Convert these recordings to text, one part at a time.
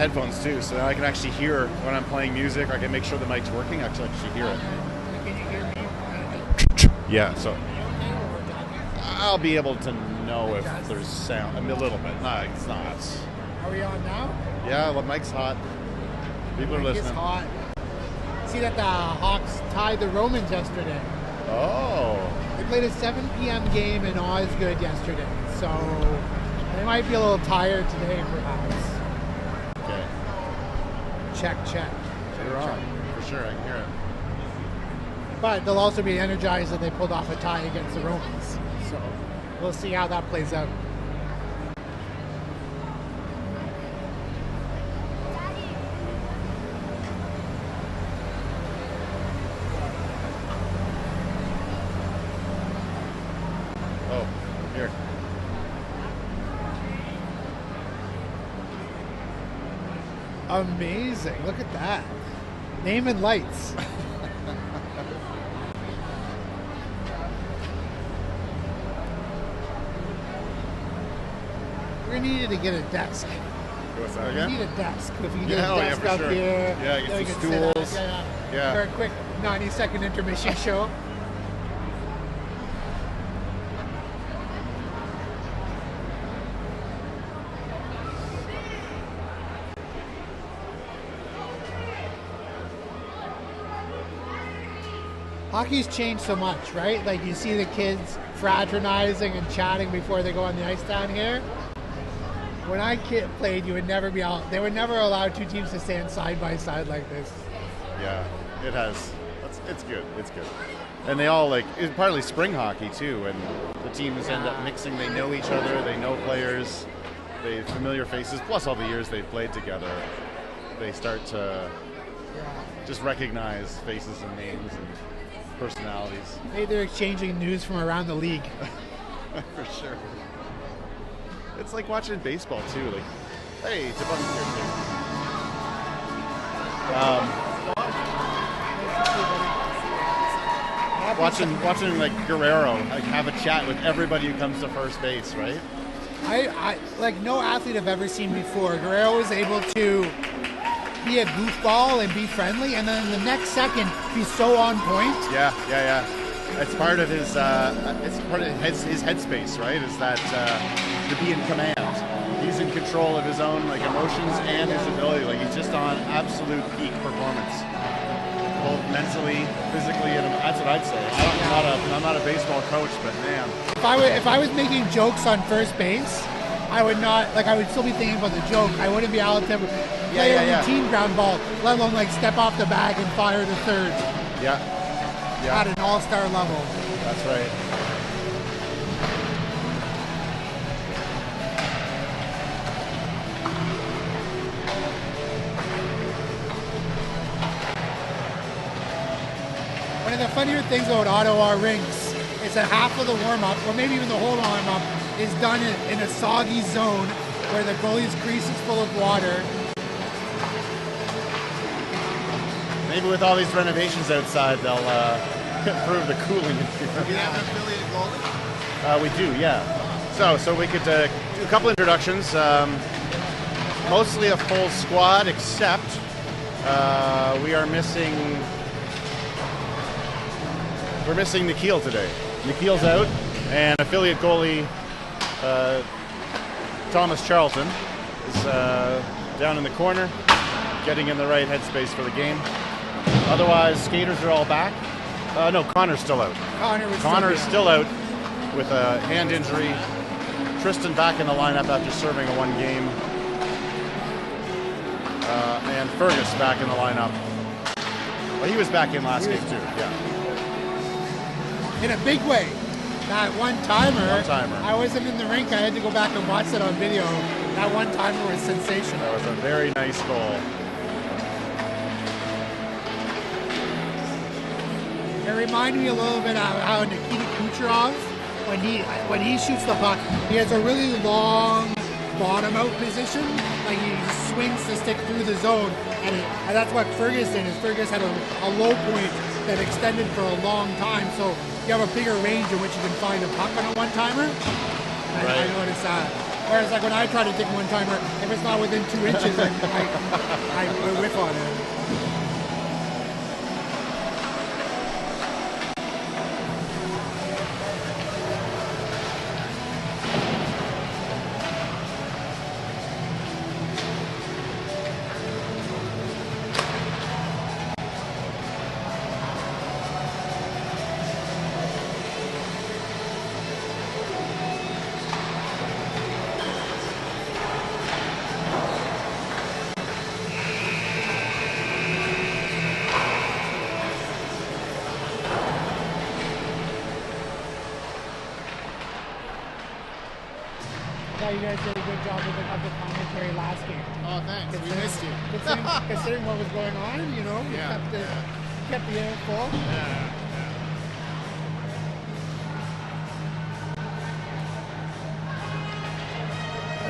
headphones too, so now I can actually hear when I'm playing music. Or I can make sure the mic's working. I can actually hear it. Can you hear me? Yeah, so I'll be able to know if there's sound. I mean, a little bit. No, it's not. Are we on now? Yeah, the mic's hot. People are listening. It's hot. See that the Hawks tied the Romans yesterday. Oh. They played a 7 p.m. game in Osgood yesterday, so they might be a little tired today, perhaps. Okay. Check. You're on. For sure, I can hear it. But they'll also be energized that they pulled off a tie against the Romans. So we'll see how that plays out. Oh, here. Amazing. Look at that. Name and lights. We needed to get a desk. What's that again? We need a desk. If you get Yeah, a oh, yeah, desk for up sure. here, Yeah, get then we some can sit stools. up. Yeah. For a quick 90-second intermission show. Hockey's changed so much, right? Like you see the kids fraternizing and chatting before they go on the ice down here. When I played, you would never be out. They would never allow two teams to stand side by side like this. Yeah, it has. It's good. It's good. And they all it's partly spring hockey too, and the teams end up mixing. They know each other. They know players. They have familiar faces. Plus all the years they've played together, they start to just recognize faces and names and personalities. Hey, they're exchanging news from around the league. For sure. It's like watching baseball too. Like, hey, it's a bunch here too. Watching like Guerrero have a chat with everybody who comes to first base, right? I like no athlete I've ever seen before. Guerrero was able to be a goofball and be friendly, and then the next second he's so on point. Yeah. It's part of his his headspace, right? Is that to be in command. He's in control of his own emotions and his ability. Like he's just on absolute peak performance, both mentally, physically, and that's what I'd say. I'm not a baseball coach, but man, if I was making jokes on first base, I would not I would still be thinking about the joke. I wouldn't be able to play a routine ground ball, let alone step off the bag and fire to third. Yeah. At an all-star level. That's right. One of the funnier things about Ottawa rinks is that half of the warm-up, or maybe even the whole warm-up, is done in a soggy zone where the goalie's crease is full of water. Maybe with all these renovations outside, they'll improve the cooling. Do you have an affiliate goalie? We do, yeah. So we could do a couple introductions. Mostly a full squad, except we're missing Nikhil today. Nikhil's out, and affiliate goalie Thomas Charlton is down in the corner, getting in the right headspace for the game. Otherwise, skaters are all back. No, Connor's still out. Connor is still out with a hand injury. Tristan back in the lineup after serving a one game. And Fergus back in the lineup. Well, he was back in last game too, yeah. In a big way. That one-timer, I wasn't in the rink. I had to go back and watch it on video. That one-timer was sensational. That was a very nice goal. It reminded me a little bit of how Nikita Kucherov, when he shoots the puck, he has a really long bottom-out position. Like he swings the stick through the zone, and that's what Fergus did. Fergus had a low point that extended for a long time, so you have a bigger range in which you can find a puck on a one-timer. I noticed that. Whereas like when I try to dig one-timer, if it's not within 2 inches, then I whiff on it. You guys did a good job of the commentary last game. Oh, thanks. We missed you. Considering what was going on, you know, you kept the air full. Yeah.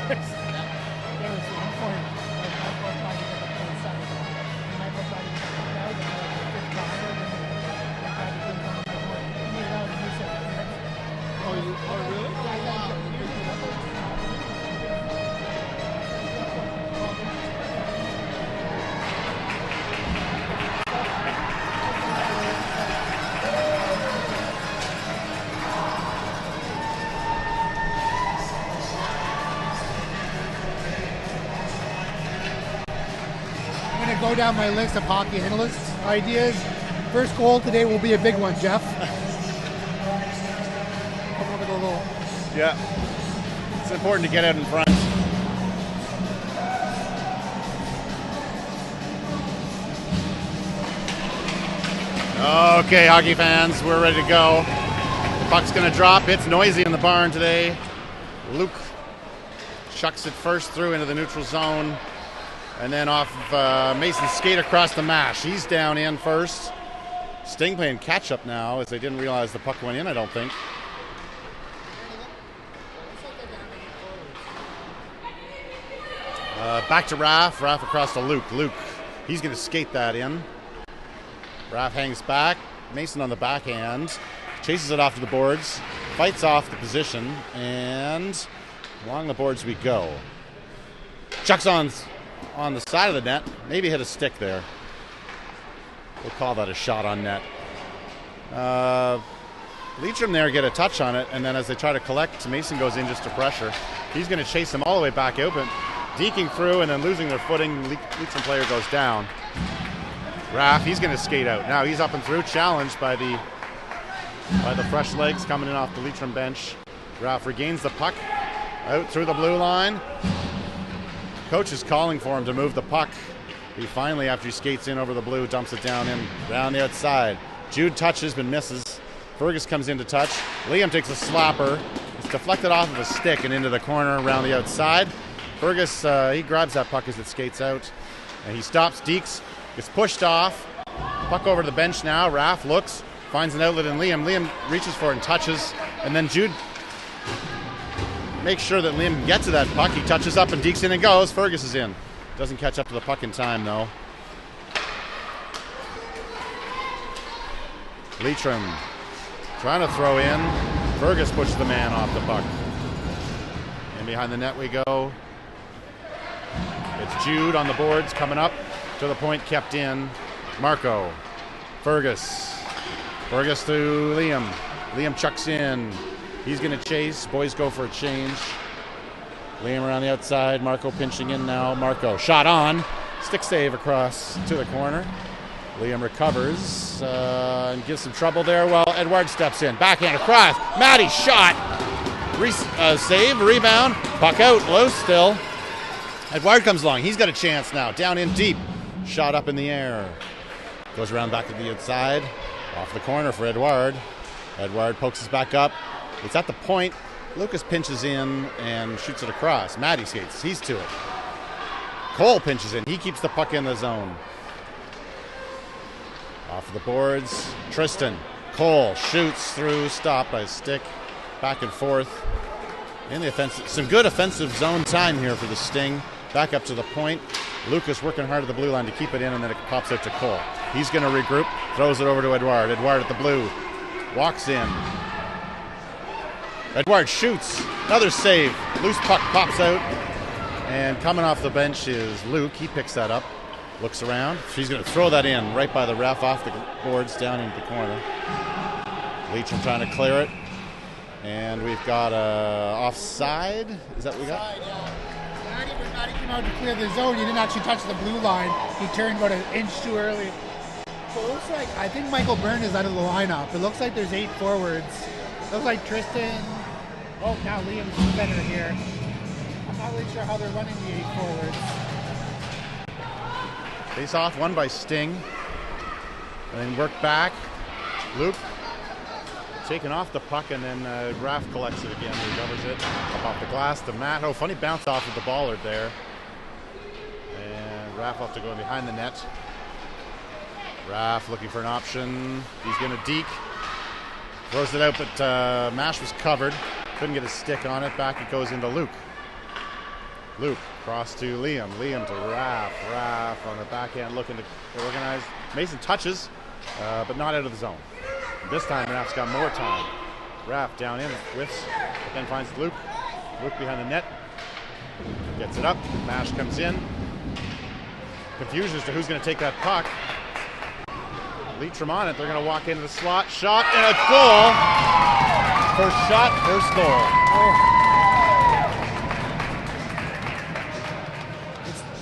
There was one point where Michael tried to get the point Saturday. And Michael tried to get the point out, and the fifth time, and they tried to get him on the point. He made it out, and he said, Oh, really? Go down my list of hockey analysts ideas. First goal today will be a big one, Jeff. Come over the little. Yeah. It's important to get out in front. Okay, hockey fans, we're ready to go. Puck's gonna drop. It's noisy in the barn today. Luke chucks it first through into the neutral zone. And then off Mason's skate across the mash. He's down in first. Sting playing catch up now as they didn't realize the puck went in, I don't think. Back to Raph. Raph across to Luke. Luke, he's going to skate that in. Raph hangs back. Mason on the backhand. Chases it off to the boards. Fights off the position. And along the boards we go. Chucks on the side of the net. Maybe hit a stick there. We'll call that a shot on net. Leitrim there get a touch on it, and then as they try to collect, Mason goes in just to pressure. He's going to chase them all the way back open. Deking through and then losing their footing. Leitrim player goes down. Raph, he's going to skate out. Now he's up and through, challenged by the fresh legs coming in off the Leitrim bench. Raph regains the puck out through the blue line. Coach is calling for him to move the puck. He finally, after he skates in over the blue, dumps it down the outside. Jude touches but misses. Fergus comes in to touch. Liam takes a slapper. It's deflected off of a stick and into the corner around the outside. Fergus, he grabs that puck as it skates out. And he stops. Deeks gets pushed off. Puck over to the bench now. Raph looks, finds an outlet in Liam. Liam reaches for it and touches. And then Jude makes sure that Liam can get to that puck. He touches up and Deeks in and goes. Fergus is in. Doesn't catch up to the puck in time, though. Leitrim trying to throw in. Fergus pushes the man off the puck. And behind the net we go. It's Jude on the boards coming up to the point, kept in. Marco. Fergus. Fergus to Liam. Liam chucks in. He's going to chase. Boys go for a change. Liam around the outside. Marco pinching in now. Marco shot on. Stick save across to the corner. Liam recovers and gives some trouble there. Well, Edward steps in. Backhand across. Matty shot. Save. Rebound. Puck out. Loose still. Edward comes along. He's got a chance now. Down in deep. Shot up in the air. Goes around back to the outside. Off the corner for Edward. Edward pokes us back up. It's at the point. Lucas pinches in and shoots it across. Matty skates. He's to it. Cole pinches in. He keeps the puck in the zone. Off of the boards. Tristan. Cole shoots through. Stopped by a stick. Back and forth. In the offensive. Some good offensive zone time here for the Sting. Back up to the point. Lucas working hard at the blue line to keep it in, and then it pops out to Cole. He's going to regroup. Throws it over to Edward. Edward at the blue. Walks in. Edouard shoots. Another save. Loose puck pops out. And coming off the bench is Luke. He picks that up. Looks around. She's going to throw that in right by the ref off the boards down into the corner. Leitrim trying to clear it. And we've got offside. Is that what we got? Offside, yeah. When he came out to clear the zone, he didn't actually touch the blue line. He turned about an inch too early. So it looks like, I think Michael Byrne is out of the lineup. It looks like there's 8 forwards. It looks like Tristan. Oh, now Liam's the center here. I'm not really sure how they're running the 8 forwards. Face off, won by Sting. And then work back. Luke taking off the puck, and then Raph collects it again. Recovers it up off the glass to Matt. Oh, funny bounce off of the Ballard there. And Raph will have to go behind the net. Raph looking for an option. He's going to deke. Throws it out, but Mash was covered. Couldn't get his stick on it. Back it goes into Luke. Luke cross to Liam. Liam to Raph. Raph on the backhand looking to organize. Mason touches, but not out of the zone. This time Raph's got more time. Raph down in, whiffs, but then finds Luke. Luke behind the net. Gets it up. Mash comes in. Confusion as to who's going to take that puck. Leitrim on it. They're going to walk into the slot. Shot and a goal. First shot, first goal. Oh.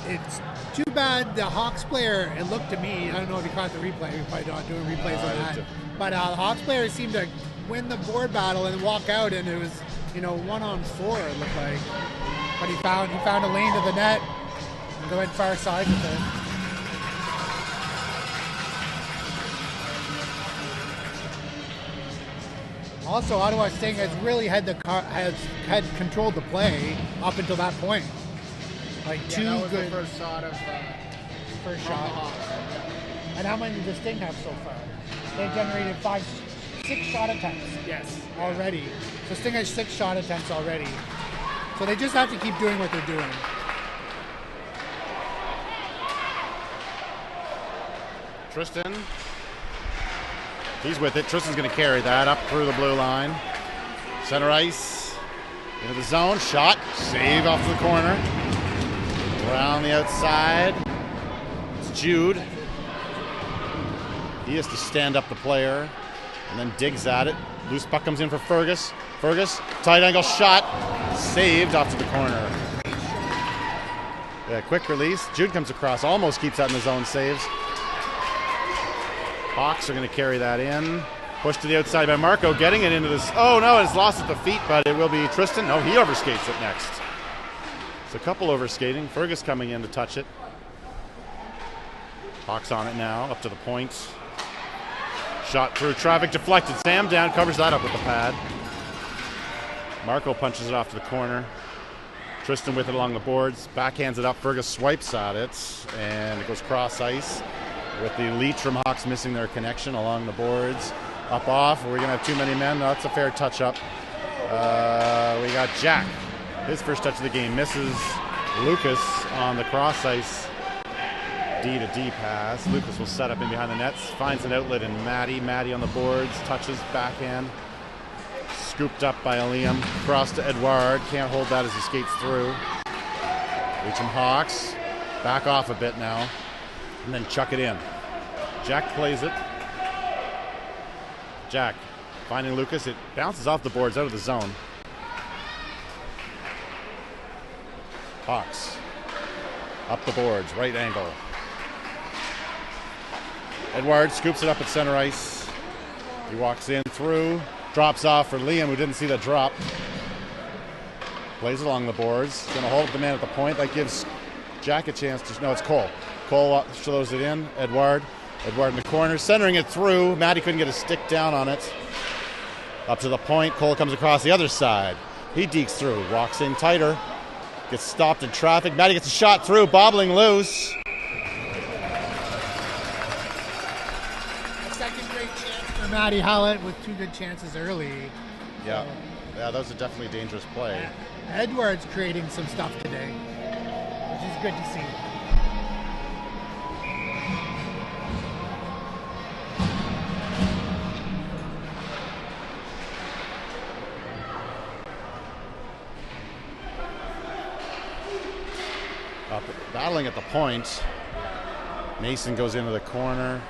It's too bad the Hawks player, it looked to me, I don't know if you caught the replay, we're probably not doing replays on that, but the Hawks player seemed to win the board battle and walk out, and it was, 1-on-4 it looked like. But he found a lane to the net and went far side with it. Also, Ottawa Sting has really had controlled the play up until that point. Like Yeah, two that was good the first shot of first from the shot. Hawks. And how many does Sting have so far? They've generated 6 shot attempts. Yes. Already. So Sting has 6 shot attempts already. So they just have to keep doing what they're doing. Tristan. He's with it. Tristan's going to carry that up through the blue line. Center ice. Into the zone. Shot. Save off to the corner. Around the outside. It's Jude. He has to stand up the player and then digs at it. Loose puck comes in for Fergus. Fergus, tight angle shot. Saved off to the corner. Yeah, quick release. Jude comes across. Almost keeps that in the zone. Saves. Hawks are going to carry that in. Pushed to the outside by Marco. Getting it into this. Oh, no, it's lost at the feet, but it will be Tristan. No, he overskates it next. It's a couple overskating. Fergus coming in to touch it. Hawks on it now, up to the point. Shot through traffic, deflected. Sam down, covers that up with the pad. Marco punches it off to the corner. Tristan with it along the boards. Backhands it up. Fergus swipes at it, and it goes cross ice with the Leitrim Hawks missing their connection along the boards. Up off. We're going to have too many men. That's a fair touch up. We got Jack. His first touch of the game misses Lucas on the cross ice. D to D pass. Lucas will set up in behind the nets. Finds an outlet in Maddie. Maddie on the boards. Touches backhand. Scooped up by Liam. Cross to Edouard. Can't hold that as he skates through. Leitrim Hawks. Back off a bit now. And then chuck it in. Jack plays it. Jack finding Lucas. It bounces off the boards out of the zone. Hawks. Up the boards. Right angle. Edouard scoops it up at center ice. He walks in through. Drops off for Liam, who didn't see the drop. Plays along the boards. Going to hold the man at the point. That gives Jack a chance to... No, it's Cole. Cole throws it in. Edouard. Edouard in the corner. Centering it through. Matty couldn't get a stick down on it. Up to the point. Cole comes across the other side. He dekes through. Walks in tighter. Gets stopped in traffic. Matty gets a shot through. Bobbling loose. Matty Hallett with 2 good chances early. Yeah, that was a definitely dangerous play. Edward's creating some stuff today, which is good to see. Up, battling at the point. Mason goes into the corner.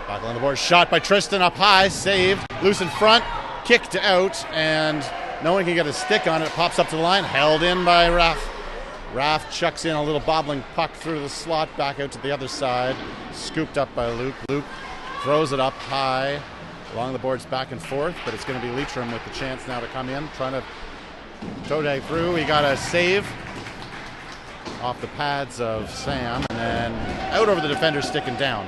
Back on the board. Shot by Tristan up high. Saved. Loose in front. Kicked out. And no one can get a stick on it. It pops up to the line. Held in by Raff. Raff chucks in a little bobbling puck through the slot. Back out to the other side. Scooped up by Luke. Luke throws it up high. Along the boards back and forth. But it's going to be Leitrim with the chance now to come in. Trying to toe tag through. He got a save off the pads of Sam, and then out over the defender's stick and down.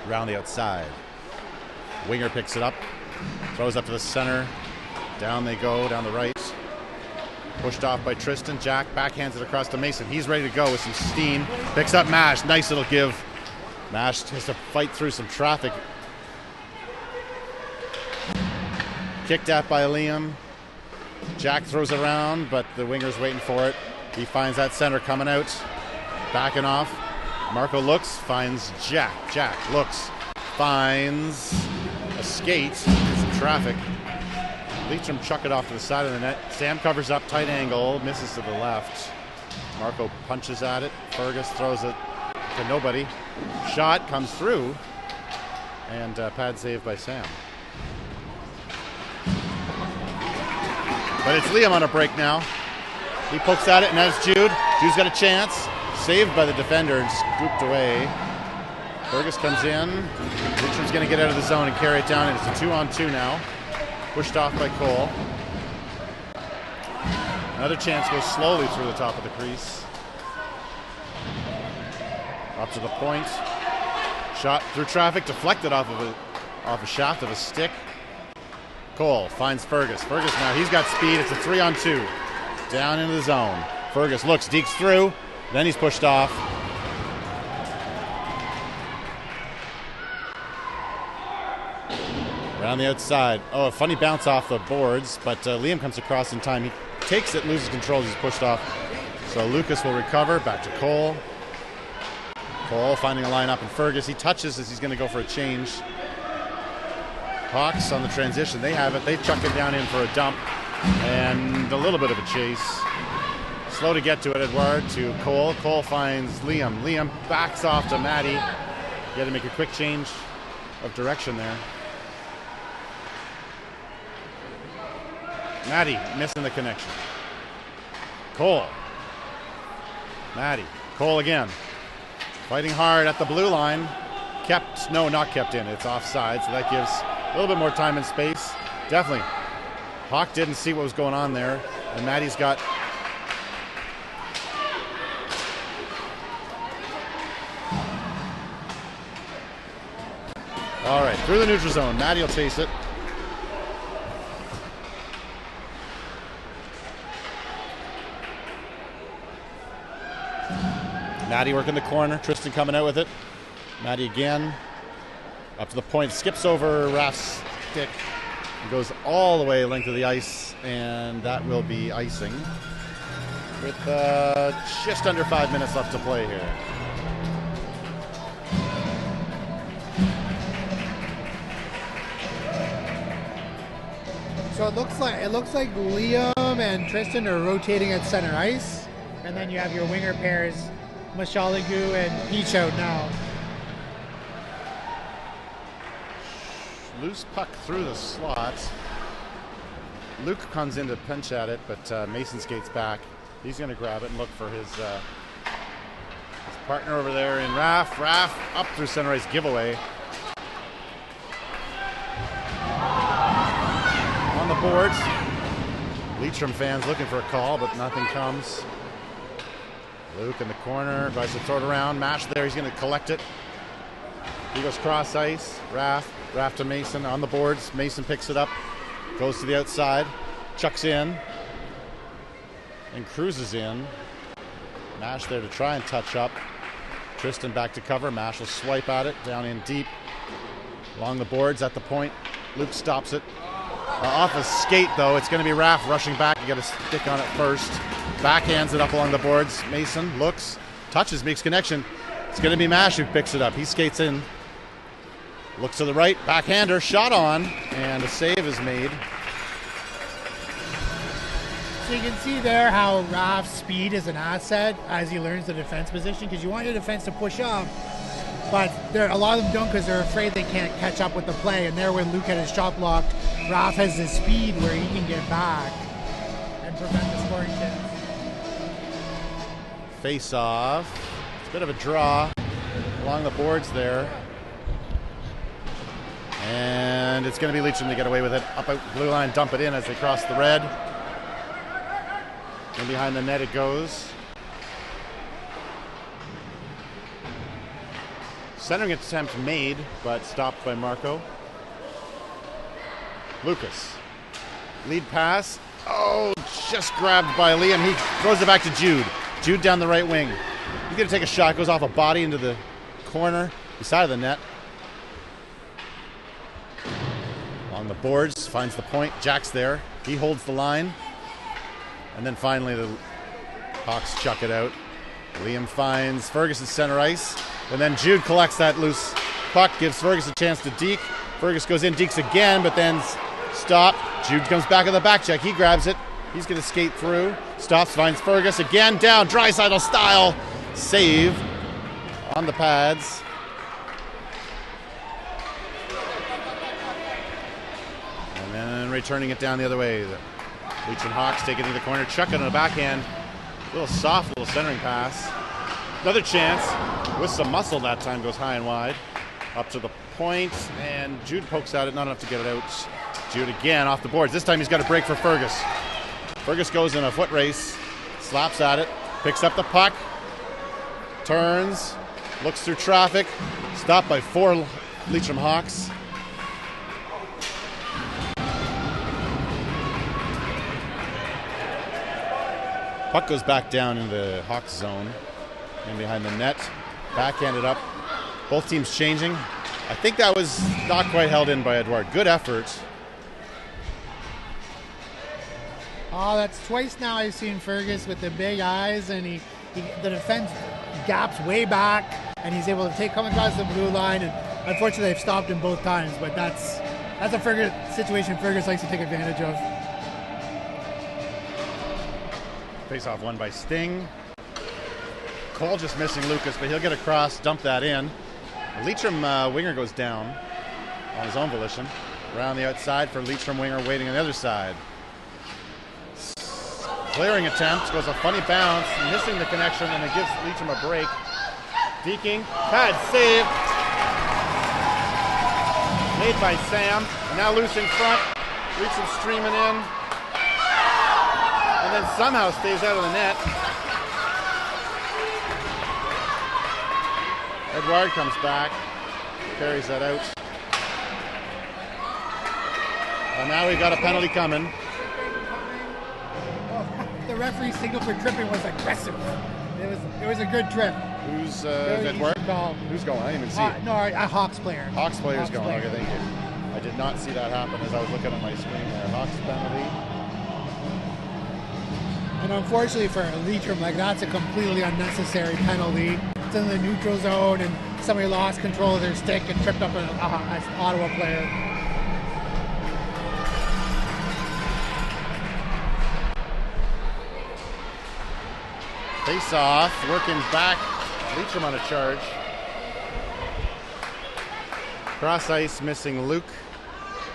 Around the outside. Winger picks it up, throws up to the center. Down they go, down the right. Pushed off by Tristan. Jack backhands it across to Mason. He's ready to go with some steam. Picks up Mash. Nice little give. Mash has to fight through some traffic. Kicked at by Liam. Jack throws it around, but the winger's waiting for it. He finds that center coming out, backing off. Marco looks, finds Jack. Jack looks, finds a skate, some traffic. Leitrim chuck it off to the side of the net. Sam covers up, tight angle, misses to the left. Marco punches at it. Fergus throws it to nobody. Shot comes through, and pad save by Sam. But it's Liam on a break now. He pokes at it, and that's Jude. Jude's got a chance. Saved by the defender and scooped away. Fergus comes in. Richard's going to get out of the zone and carry it down. And it's a 2-on-2 now. Pushed off by Cole. Another chance goes slowly through the top of the crease. Up to the point. Shot through traffic, deflected off a shaft of a stick. Cole finds Fergus. Fergus now, he's got speed. It's a 3-on-2. Down into the zone. Fergus looks, dekes through. Then he's pushed off. Around the outside. Oh, a funny bounce off the boards, but Liam comes across in time. He takes it, loses control as he's pushed off. So Lucas will recover. Back to Cole. Cole finding a line up in Fergus. He touches as he's going to go for a change. Hawks on the transition. They have it. They chuck it down in for a dump. And a little bit of a chase. Slow to get to it, Edouard, to Cole. Cole finds Liam. Liam backs off to Matty. He had to make a quick change of direction there. Matty missing the connection. Cole. Matty. Cole again. Fighting hard at the blue line. Kept, no, not kept in. It's offside, so that gives a little bit more time and space. Definitely. Hawk didn't see what was going on there, and Matty's got... All right, through the neutral zone. Matty will chase it. Matty working the corner. Tristan coming out with it. Matty again. Up to the point. Skips over Raff's stick. And goes all the way length of the ice. And that will be icing. With just under 5 minutes left to play here. So it looks like Liam and Tristan are rotating at center ice, and then you have your winger pairs, Mashaligu and Peach out now. Loose puck through the slot. Luke comes in to pinch at it, but Mason skates back. He's going to grab it and look for his partner over there in Raff. Raff up through center ice giveaway. On the boards. Leitrim fans looking for a call, but nothing comes. Luke in the corner, tries to throw it around. Mash there, he's going to collect it. He goes cross ice. Raff to Mason on the boards. Mason picks it up, goes to the outside, chucks in, and cruises in. Mash there to try and touch up. Tristan back to cover. Mash will swipe at it, down in deep. Along the boards at the point. Luke stops it. Off a skate, though. It's going to be Raff rushing back. You got to stick on it first. Backhands it up along the boards. Mason looks, touches, makes connection. It's going to be Mash who picks it up. He skates in. Looks to the right. Backhander, shot on, and a save is made. So you can see there how Raf's speed is an asset as he learns the defense position, because you want your defense to push up, but a lot of them don't because they're afraid they can't catch up with the play. And there, when Luke had his shot blocked, Raf has the speed where he can get back and prevent the scoring chance. Face off. It's a bit of a draw along the boards there. And it's going to be Leitrim to get away with it. Up out blue line, dump it in as they cross the red. And behind the net it goes. Centering attempt made, but stopped by Marco. Lucas. Lead pass. Oh, just grabbed by Liam. He throws it back to Jude. Jude down the right wing. He's going to take a shot. Goes off a body into the corner beside the net. On the boards, finds the point. Jack's there. He holds the line. And then finally the Hawks chuck it out. Liam finds Fergus at center ice. And then Jude collects that loose puck, gives Fergus a chance to deke. Fergus goes in, dekes again, but then stopped. Jude comes back on the back check. He grabs it. He's going to skate through. Stops, finds Fergus again. Down, Draisaitl style. Save on the pads. And then returning it down the other way. The Leitrim Hawks take it into the corner. Chuck it on the backhand. Little soft little centering pass. Another chance with some muscle that time, goes high and wide. Up to the point, and Jude pokes at it, not enough to get it out. Jude again off the boards. This time he's got a break for Fergus. Fergus goes in a foot race, slaps at it, picks up the puck, turns, looks through traffic, stopped by 4 Leitrim Hawks. Puck goes back down in the Hawks zone. And behind the net, backhanded up. Both teams changing. I think that was not quite held in by Edouard. Good effort. Oh, that's twice now I've seen Fergus with the big eyes, and the defense gaps way back, and he's able to come across the blue line. And unfortunately, they've stopped him both times. But that's a Fergus situation Fergus likes to take advantage of. Face-off won by Sting. Cole just missing Lucas, but he'll get across, dump that in. The Leitrim winger goes down on his own volition. Around the outside for Leitrim winger waiting on the other side. Clearing attempt, goes a funny bounce, missing the connection, and it gives Leitrim a break. Deking, pad save. Made by Sam, and now loose in front. Leitrim streaming in. And then somehow stays out of the net. Edouard comes back, carries that out. And now we've got a penalty coming. The referee's signal for tripping was aggressive. It was a good trip. Who's Edouard? Who's going? I didn't even see it. No, a Hawks player. Hawks player's going. Okay, thank you. I did not see that happen as I was looking at my screen there. Hawks penalty. And unfortunately for Leitrim, that's a completely unnecessary penalty. It's in the neutral zone, and somebody lost control of their stick and tripped up an Ottawa player. Face off, working back. Leitrim on a charge. Cross ice, missing Luke.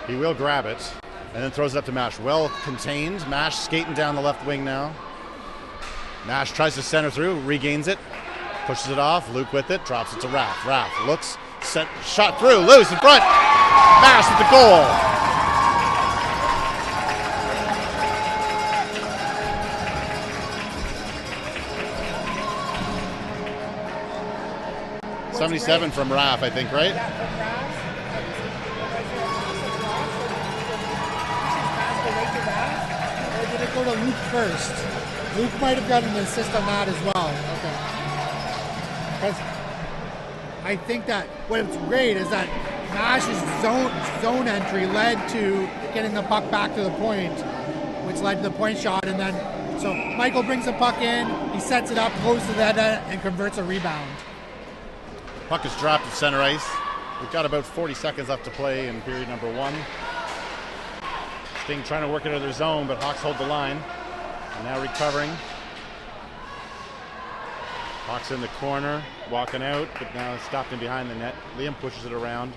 He will grab it, and then throws it up to Mash. Well contained. Mash skating down the left wing now. Mash tries to center through, regains it. Pushes it off, Luke with it, drops it to Raph. Raph looks, shot through, loose in front. Mash with the goal. What's 77 from Raph, I think, right? Yeah, from Raph. Or did it go to Luke first? Luke might have gotten an assist on that as well. Okay. Because I think that what's great is that Mash's zone entry led to getting the puck back to the point, which led to the point shot, and then so Michael brings the puck in, he sets it up close to that net, and converts a rebound. Puck is dropped at center ice. We've got about 40 seconds left to play in period number 1. Sting trying to work it out of their zone, but Hawks hold the line. And now recovering. Hawks in the corner, walking out, but now stopped in behind the net. Liam pushes it around.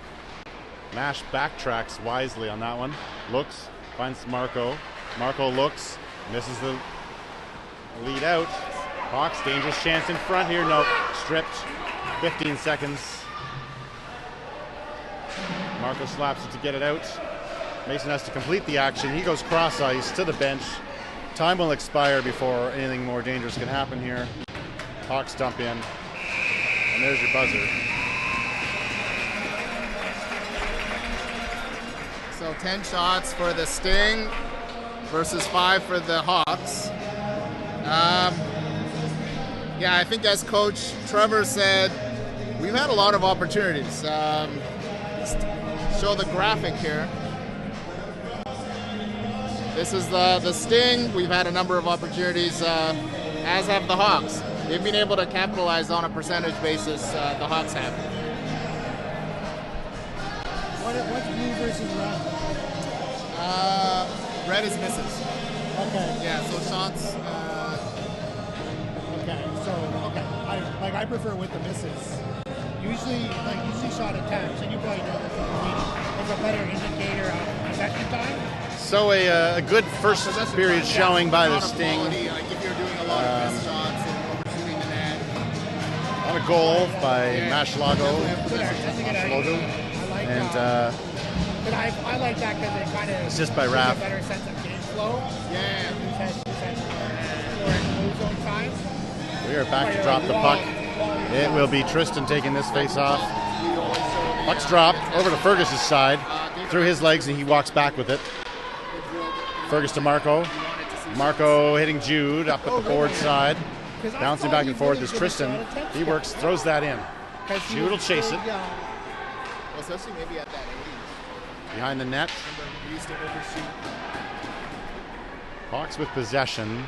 Mash backtracks wisely on that one. Looks, finds Marco. Marco looks, misses the lead out. Hawks, dangerous chance in front here. No, stripped. 15 seconds. Marco slaps it to get it out. Mason has to complete the action. He goes cross ice to the bench. Time will expire before anything more dangerous can happen here. Hawks dump in. And there's your buzzer. So 10 shots for the Sting versus 5 for the Hawks. Yeah, I think as Coach Trevor said, we've had a lot of opportunities. Show the graphic here. This is the Sting. We've had a number of opportunities, as have the Hawks. They've been able to capitalize on a percentage basis, the Hawks have. What's blue versus red? Red is misses. Okay. Yeah, so shots. Okay. I prefer with the misses. Usually shot attempts, and you probably know this. It's a better indicator of possession time. So a good first period showing by the Sting. Like if you're doing a lot of missed shots and overshooting the net. On a goal by Mashlago. And but I like that because it kind of assist by gives Raph. a better sense of game flow. Yeah. We are back to drop the puck. It will be Tristan taking this face off. Puck's dropped over to Fergus's side, through his legs, and he walks back with it. Fergus to Marco. Marco hitting Jude up at the forward side. Bouncing back and forth is Tristan. He works, throws that in. Jude will chase it. Especially maybe at that age. Behind the net. He used to overshoot. Hawks with possession.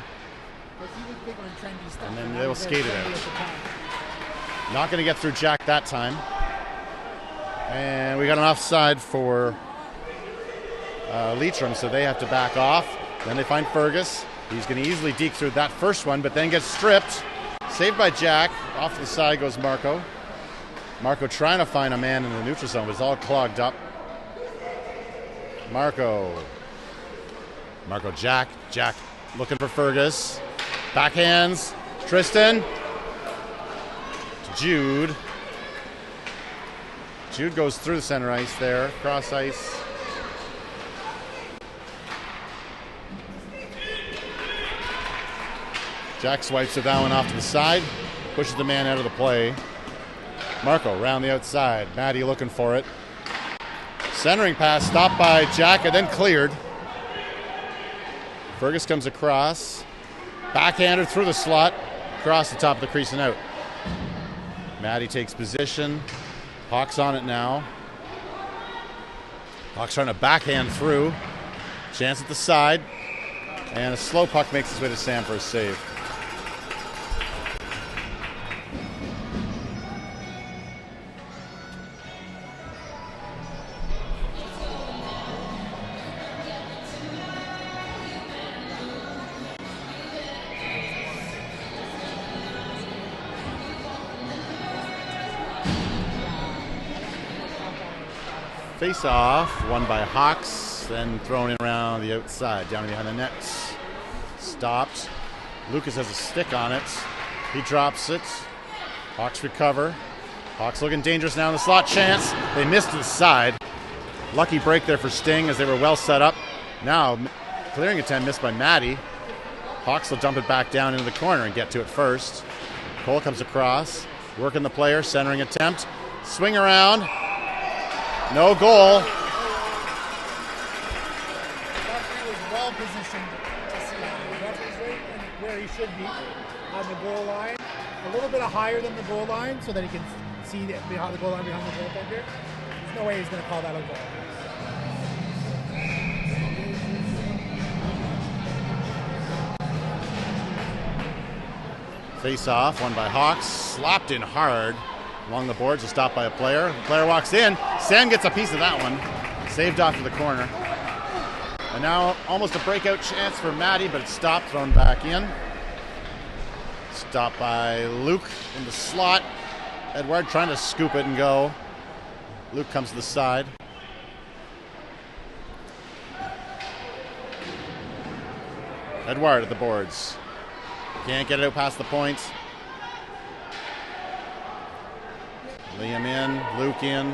And then they'll skate it out. Not going to get through Jack that time. And we got an offside for Leitrim, so they have to back off. Then they find Fergus. He's going to easily deke through that first one, but then gets stripped. Saved by Jack. Off to the side goes Marco. Marco trying to find a man in the neutral zone, but it's all clogged up. Marco, Jack looking for Fergus. Backhands, Tristan. To Jude. Jude goes through the center ice there, cross ice. Jack swipes it that one off to the side, pushes the man out of the play. Marco round the outside. Maddie looking for it. Centering pass stopped by Jack and then cleared. Fergus comes across. Backhander through the slot. Across the top of the crease and out. Maddie takes position. Hawks on it now. Hawks trying to backhand through. Chance at the side. And a slow puck makes its way to Sam for a save. Face off, won by Hawks, then thrown in around the outside, down behind the net. Stopped. Lucas has a stick on it. He drops it. Hawks recover. Hawks looking dangerous now in the slot chance. They missed to the side. Lucky break there for Sting as they were well set up. Now, clearing attempt missed by Maddie. Hawks will dump it back down into the corner and get to it first. Cole comes across, working the player, centering attempt. Swing around. No goal. Referee was well positioned to see the referee's right where he should be on the goal line. A little bit higher than the goal line so that he can see behind the goal line behind the goaltender. There's no way he's going to call that a goal. Face off, won by Hawks. Slapped in hard. Along the boards, a stop by a player. The player walks in. Sam gets a piece of that one. Saved off to the corner. And now almost a breakout chance for Matty, but it's stopped, thrown back in. Stopped by Luke in the slot. Edward trying to scoop it and go. Luke comes to the side. Edward at the boards. Can't get it out past the point. Liam in, Luke in.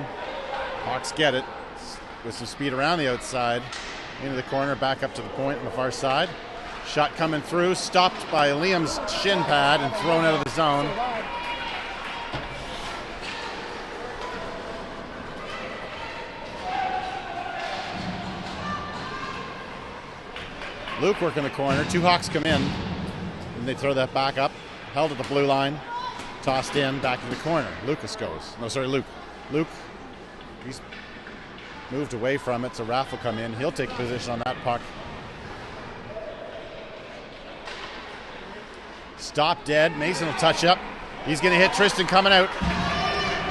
Hawks get it with some speed around the outside. Into the corner, back up to the point on the far side. Shot coming through, stopped by Liam's shin pad and thrown out of the zone. Luke working the corner. Two Hawks come in, and they throw that back up. Held at the blue line, tossed in, back to the corner. Lucas goes. No, sorry, Luke. Luke, he's moved away from it, so Raph will come in. He'll take position on that puck. Stop dead. Mason will touch up. He's going to hit Tristan coming out.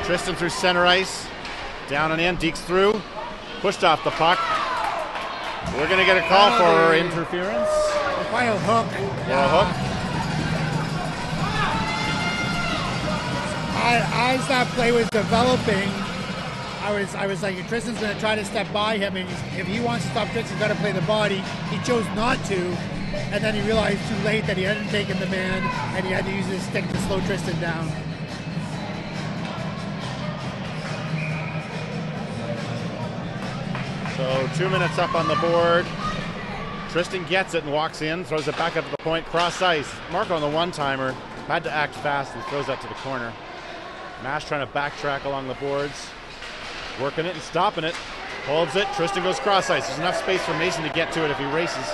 Tristan through center ice. Down and in. Deeks through. Pushed off the puck. We're going to get a call for interference. By a hook. As that play was developing, I was like, Tristan's going to try to step by him, and if he wants to stop Tristan, he's got to play the body. He chose not to, and then he realized too late that he hadn't taken the man, and he had to use his stick to slow Tristan down. So 2 minutes up on the board. Tristan gets it and walks in, throws it back up to the point, cross ice. Marco on the one-timer had to act fast and throws that to the corner. Mash trying to backtrack along the boards. Working it and stopping it. Holds it. Tristan goes cross ice. There's enough space for Mason to get to it if he races.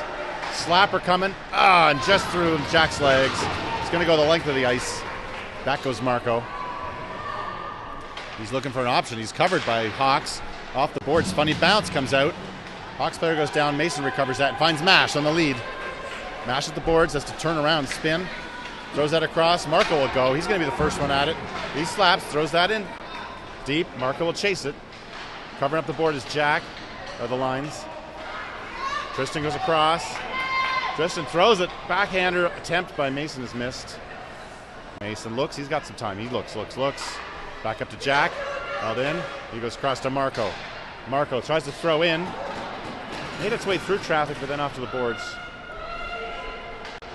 Slapper coming. And just through Jack's legs. It's going to go the length of the ice. Back goes Marco. He's looking for an option. He's covered by Hawks. Off the boards. Funny bounce comes out. Hawks player goes down. Mason recovers that and finds Mash on the lead. Mash at the boards. Has to turn around, spin. Throws that across. Marco will go. He's going to be the first one at it. He slaps. Throws that in. Deep. Marco will chase it. Covering up the board is Jack. Are the lines. Tristan goes across. Tristan throws it. Backhander attempt by Mason is missed. Mason looks. He's got some time. He looks. Back up to Jack. Held in. He goes across to Marco. Marco tries to throw in. Made its way through traffic, but then off to the boards.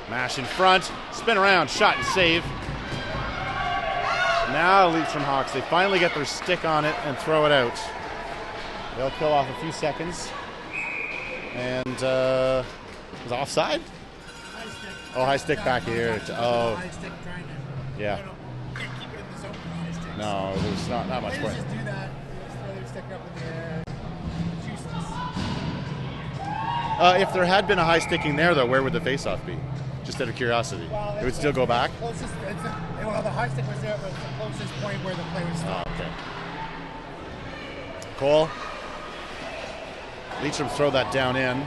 Mash in front. Spin around. Shot and save. Now Leitrim Hawks. They finally get their stick on it and throw it out. They'll kill off a few seconds. And was offside? High stick. Oh, high stick back here. Oh, High stick trying to, yeah. can't keep it in the zone for high sticks. No, there's not much They point. just do that. They just throw their stick up in the air. It's useless. If there had been a high sticking there, though, where would the face-off be? Just out of curiosity. Well, It would still go back? Well, the high stick was there, but it's the closest point where the play was Oh, stopped. okay. Cole. Leitrim throw that down in.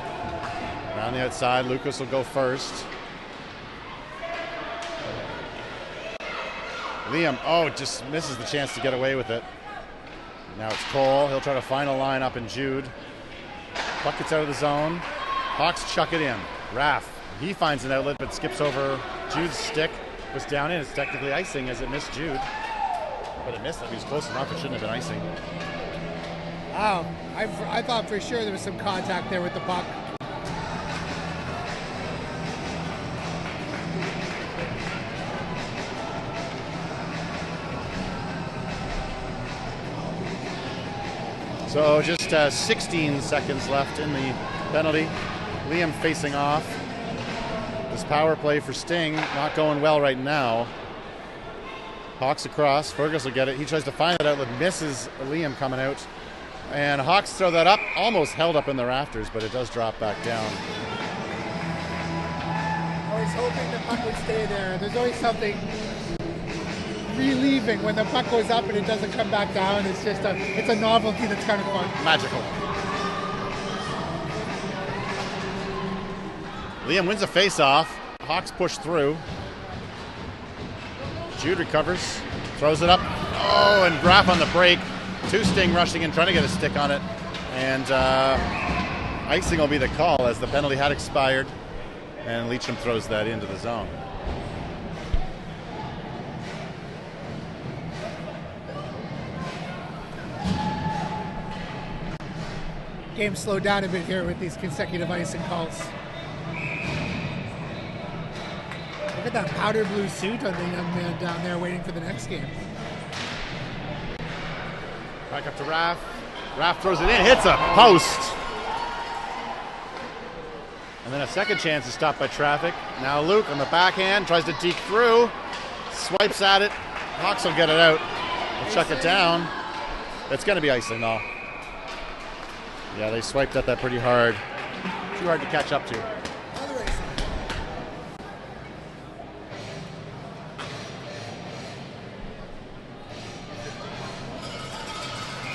Around the outside, Lucas will go first. Liam, just misses the chance to get away with it. Now it's Cole. He'll try to find a line up in Jude. Puck gets out of the zone. Hawks chuck it in. Raph, he finds an outlet but skips over Jude's stick. Was down in. It's technically icing as it missed Jude. But it missed him. He was close enough. It shouldn't have been icing. Wow. I thought for sure there was some contact there with the puck. So just 16 seconds left in the penalty. Liam facing off. This power play for Sting not going well right now. Hawks across. Fergus will get it. He tries to find that outlet. Misses Liam coming out. And Hawks throw that up. Almost held up in the rafters, but it does drop back down. I was hoping the puck would stay there. There's always something relieving when the puck goes up and it doesn't come back down. It's just it's a novelty that's kind of fun. Magical. Liam wins a face-off. Hawks push through. Jude recovers. Throws it up. Oh, and Graff on the break. Two Sting rushing in, trying to get a stick on it. And icing will be the call as the penalty had expired, and Leitrim throws that into the zone. Game slowed down a bit here with these consecutive icing calls. Look at that powder blue suit on the young man down there waiting for the next game. Back up to Raff. Raff throws it in, hits a post. And then a second chance is stopped by traffic. Now Luke on the backhand tries to deke through, swipes at it. Hawks will get it out. They'll chuck it down. It's going to be icing though. Yeah, they swiped at that pretty hard. Too hard to catch up to.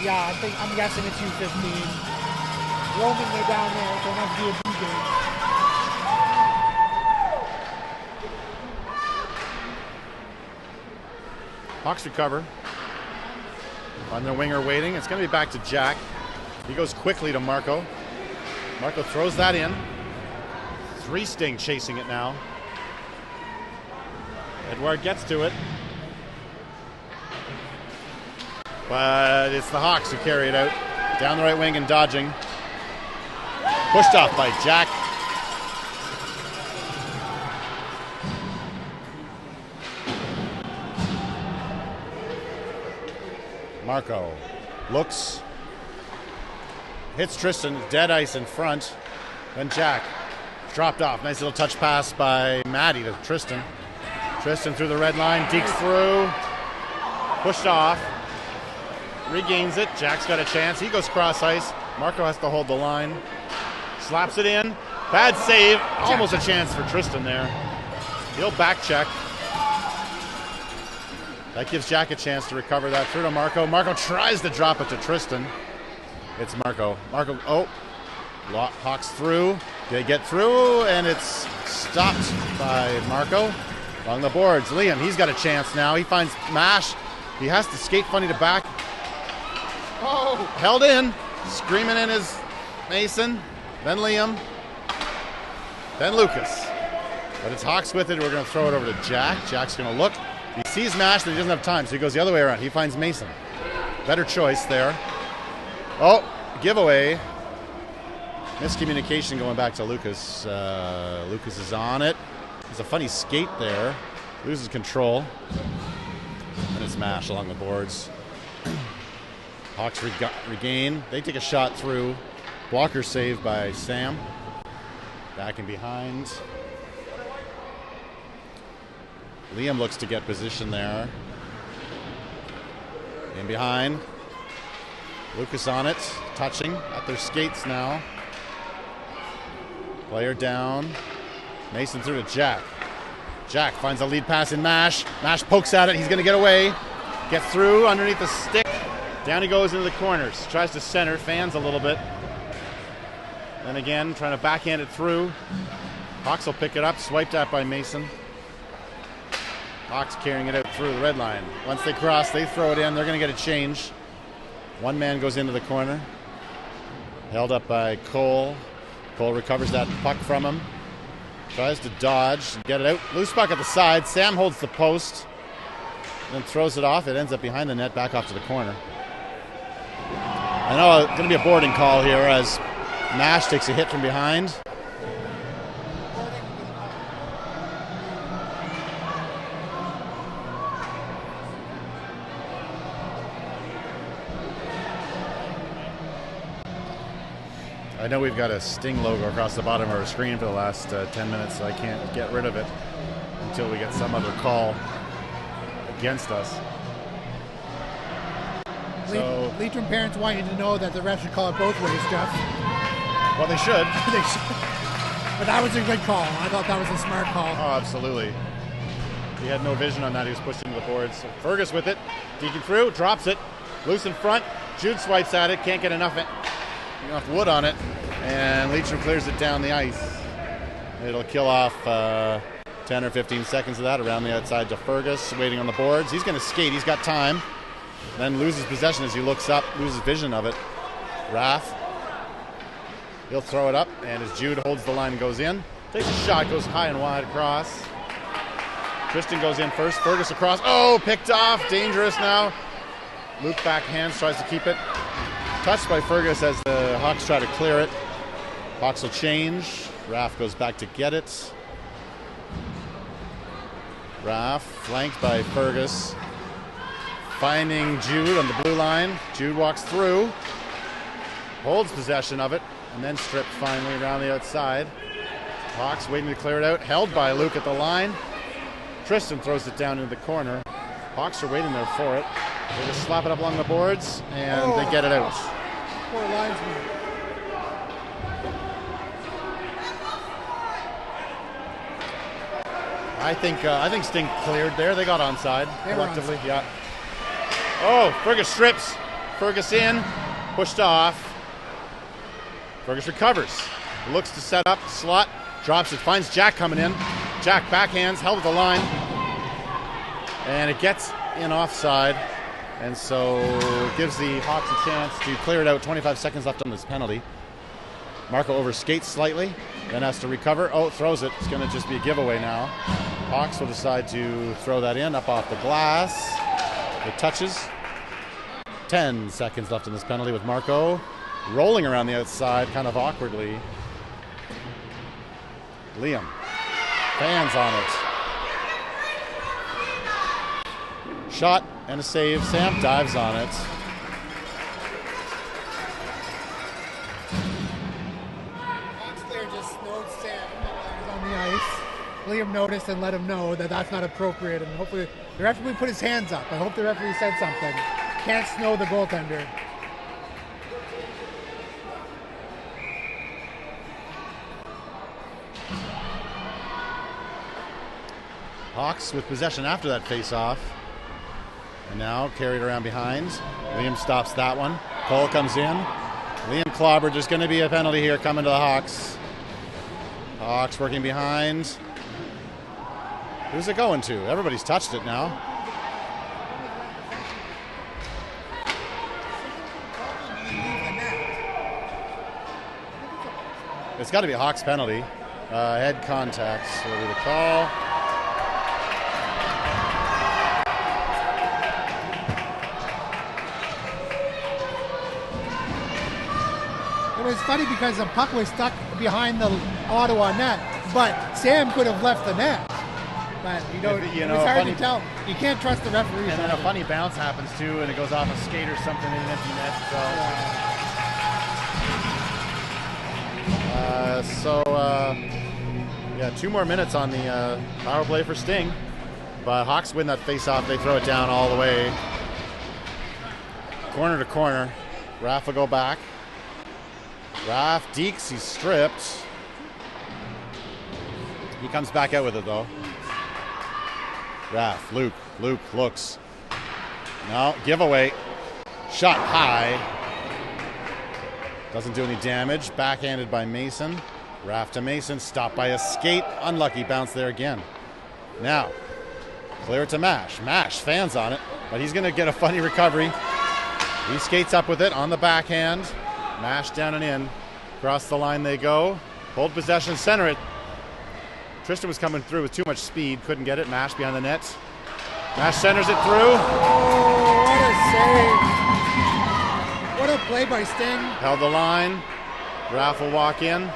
Yeah, I'm guessing it's U15. Roaming, they're down there, so it must be a B game. Hawks recover. On their winger waiting. It's going to be back to Jack. He goes quickly to Marco. Marco throws that in. 3 Sting chasing it now. Edouard gets to it. But it's the Hawks who carry it out. Down the right wing and dodging. Pushed off by Jack. Marco looks. Hits Tristan, dead ice in front. Then Jack dropped off. Nice little touch pass by Maddie to Tristan. Tristan through the red line, dekes through. Pushed off. Regains it. Jack's got a chance. He goes cross ice. Marco has to hold the line. Slaps it in. Bad save. Almost a chance for Tristan there. He'll back check. That gives Jack a chance to recover that through to Marco. Marco tries to drop it to Tristan. It's Marco. Marco, Hawks through. They get through, and it's stopped by Marco. Along the boards, Liam, he's got a chance now. He finds Mash. He has to skate funny to back. Oh! Held in. Screaming in his Mason. Then Liam. Then Lucas. But it's Hawks with it. We're going to throw it over to Jack. Jack's going to look. He sees Mash, but he doesn't have time, so he goes the other way around. He finds Mason. Better choice there. Oh, giveaway. Miscommunication going back to Lucas. Lucas is on it. There's a funny skate there. Loses control. And it's Mash along the boards. Hawks regain. They take a shot through. Blocker saved by Sam. Back and behind. Liam looks to get position there. In behind. Lucas on it. Touching at their skates now. Player down. Mason through to Jack. Jack finds a lead pass in Mash. Mash pokes at it. He's going to get away. Gets through underneath the stick. Down he goes into the corners. Tries to center. Fans a little bit. Then again, trying to backhand it through. Hawks will pick it up. Swiped at by Mason. Hawks carrying it out through the red line. Once they cross, they throw it in. They're going to get a change. One man goes into the corner. Held up by Cole. Cole recovers that puck from him. Tries to dodge and get it out. Loose puck at the side. Sam holds the post. Then throws it off. It ends up behind the net, back off to the corner. I know it's going to be a boarding call here as Nash takes a hit from behind. I know we've got a Sting logo across the bottom of our screen for the last 10 minutes, so I can't get rid of it until we get some other call against us. Leitrim parents want you to know that the refs should call it both ways, Jeff. Well, they should. They should. But that was a good call. I thought that was a smart call. Oh, absolutely. He had no vision on that. He was pushed into the boards. So Fergus with it. Deacon through, drops it. Loose in front. Jude swipes at it. Can't get enough wood on it. And Leitrim clears it down the ice. It'll kill off 10 or 15 seconds of that around the outside to Fergus, waiting on the boards. He's going to skate. He's got time. Then loses possession as he looks up, loses vision of it. Raff He'll throw it up, and as Jude holds the line and goes in, takes a shot, goes high and wide across. Tristan goes in first. Fergus across. Oh, picked off. Dangerous now. Luke backhands, tries to keep it. Touched by Fergus as the Hawks try to clear it. Hawks will change. Raff goes back to get it. Raff flanked by Fergus. Finding Jude on the blue line. Jude walks through. Holds possession of it. And then stripped finally around the outside. Hawks waiting to clear it out. Held by Luke at the line. Tristan throws it down into the corner. Hawks are waiting there for it. They just slap it up along the boards, and they get it out. Poor linesman. I think Sting cleared there. They got onside collectively. Onside. Yeah. Oh, Fergus strips. Fergus in, pushed off. Fergus recovers. Looks to set up, slot, drops it, finds Jack coming in. Jack backhands, held at the line. And it gets in offside. And so it gives the Hawks a chance to clear it out. 25 seconds left on this penalty. Marco overskates slightly, then has to recover. Oh, throws it. It's going to just be a giveaway now. Hawks will decide to throw that in, up off the glass. It touches. 10 seconds left in this penalty with Marco rolling around the outside kind of awkwardly. Liam fans on it. Shot and a save. Sam dives on it. Hawks player just snowed Sam on the ice. Liam noticed and let him know that that's not appropriate, and hopefully the referee put his hands up. I hope the referee said something. Can't snow the goaltender. Hawks with possession after that face-off. And now carried around behind. Liam stops that one. Cole comes in. Liam clobbered. There's going to be a penalty here coming to the Hawks. Hawks working behind. Who's it going to? Everybody's touched it now. It's got to be a Hawks penalty. Head contact. So it'll be the call. It was funny because the puck was stuck behind the Ottawa net, but Sam could have left the net. But it was hard to tell. You can't trust the referees. And then a funny bounce happens too, and it goes off a skate or something in an empty net. So, 2 more minutes on the power play for Sting. But Hawks win that face-off. They throw it down all the way. Corner to corner. Raff will go back. Raff dekes, he's stripped. He comes back out with it though. Raff, Luke looks. No, giveaway. Shot high. Doesn't do any damage. Backhanded by Mason. Raff to Mason, stopped by a skate. Unlucky bounce there again. Now, clear it to Mash. Mash, fans on it, but he's going to get a funny recovery. He skates up with it on the backhand. Mash down and in. Across the line they go. Hold possession, center it. Tristan was coming through with too much speed. Couldn't get it. Mash behind the net. Mash centers it through. Oh, what a save. What a play by Sting. Held the line. Raff will walk in.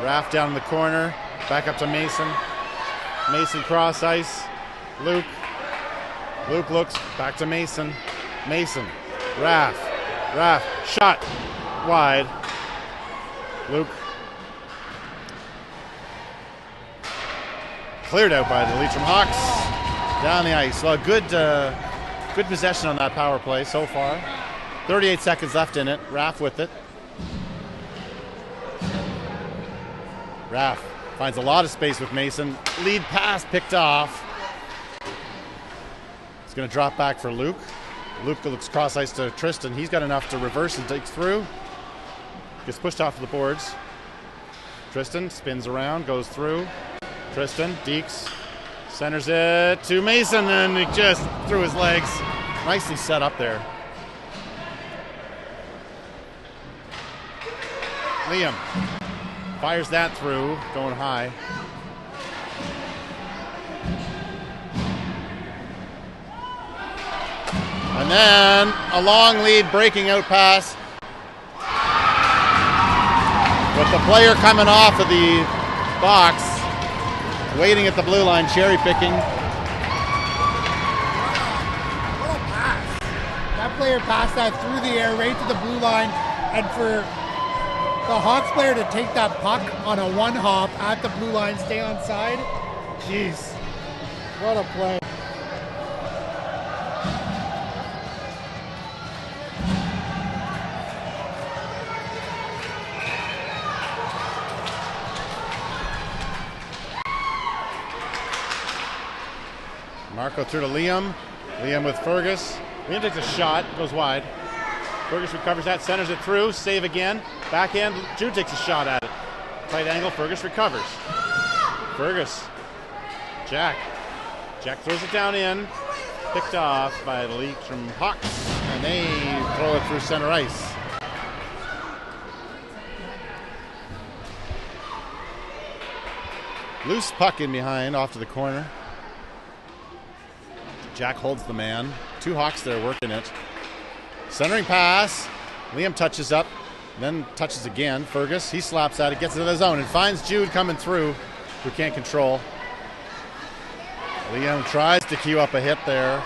Raff down in the corner. Back up to Mason. Mason cross ice. Luke. Luke looks. Back to Mason. Mason. Raff. Raff. Shot. Wide. Luke. Cleared out by the Leitrim Hawks. Down the ice. Well, good possession on that power play so far. 38 seconds left in it. Raff with it. Raff finds a lot of space with Mason. Lead pass picked off. It's going to drop back for Luke. Luke looks cross ice to Tristan. He's got enough to reverse and take through. Gets pushed off the boards. Tristan spins around, goes through. Tristan, dekes, centers it to Mason, and he just threw his legs. Nicely set up there. Liam fires that through, going high. And then a long lead breaking out pass. With the player coming off of the box, waiting at the blue line, cherry picking. What a pass. That player passed that through the air right to the blue line, and for the Hawks player to take that puck on a one hop at the blue line, stay on side. Jeez. What a play. Marco through to Liam. Liam with Fergus. Liam takes a shot, goes wide. Fergus recovers that, centers it through, save again. Backhand, Jude takes a shot at it. Tight angle, Fergus recovers. Fergus. Jack. Jack throws it down in. Picked off by the Leitrim Hawks. And they throw it through center ice. Loose puck in behind, off to the corner. Jack holds the man. Two Hawks there working it. Centering pass. Liam touches up, then touches again. Fergus, he slaps at it, gets it to the zone, and finds Jude coming through, who can't control. Liam tries to queue up a hit there.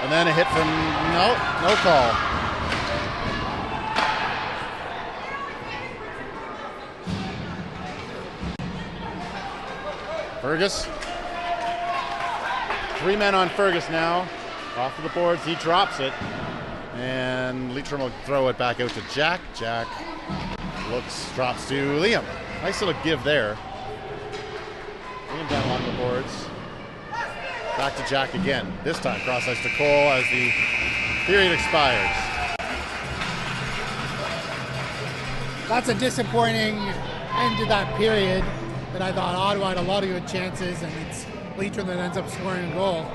And then a hit from, no call. Fergus. Three men on Fergus now. Off to the boards, he drops it. And Leitrim will throw it back out to Jack. Jack looks, drops to Liam. Nice little give there. Liam down along the boards. Back to Jack again. This time cross ice to Cole as the period expires. That's a disappointing end to that period. But I thought Ottawa had a lot of good chances, and it's Leitrim that ends up scoring a goal.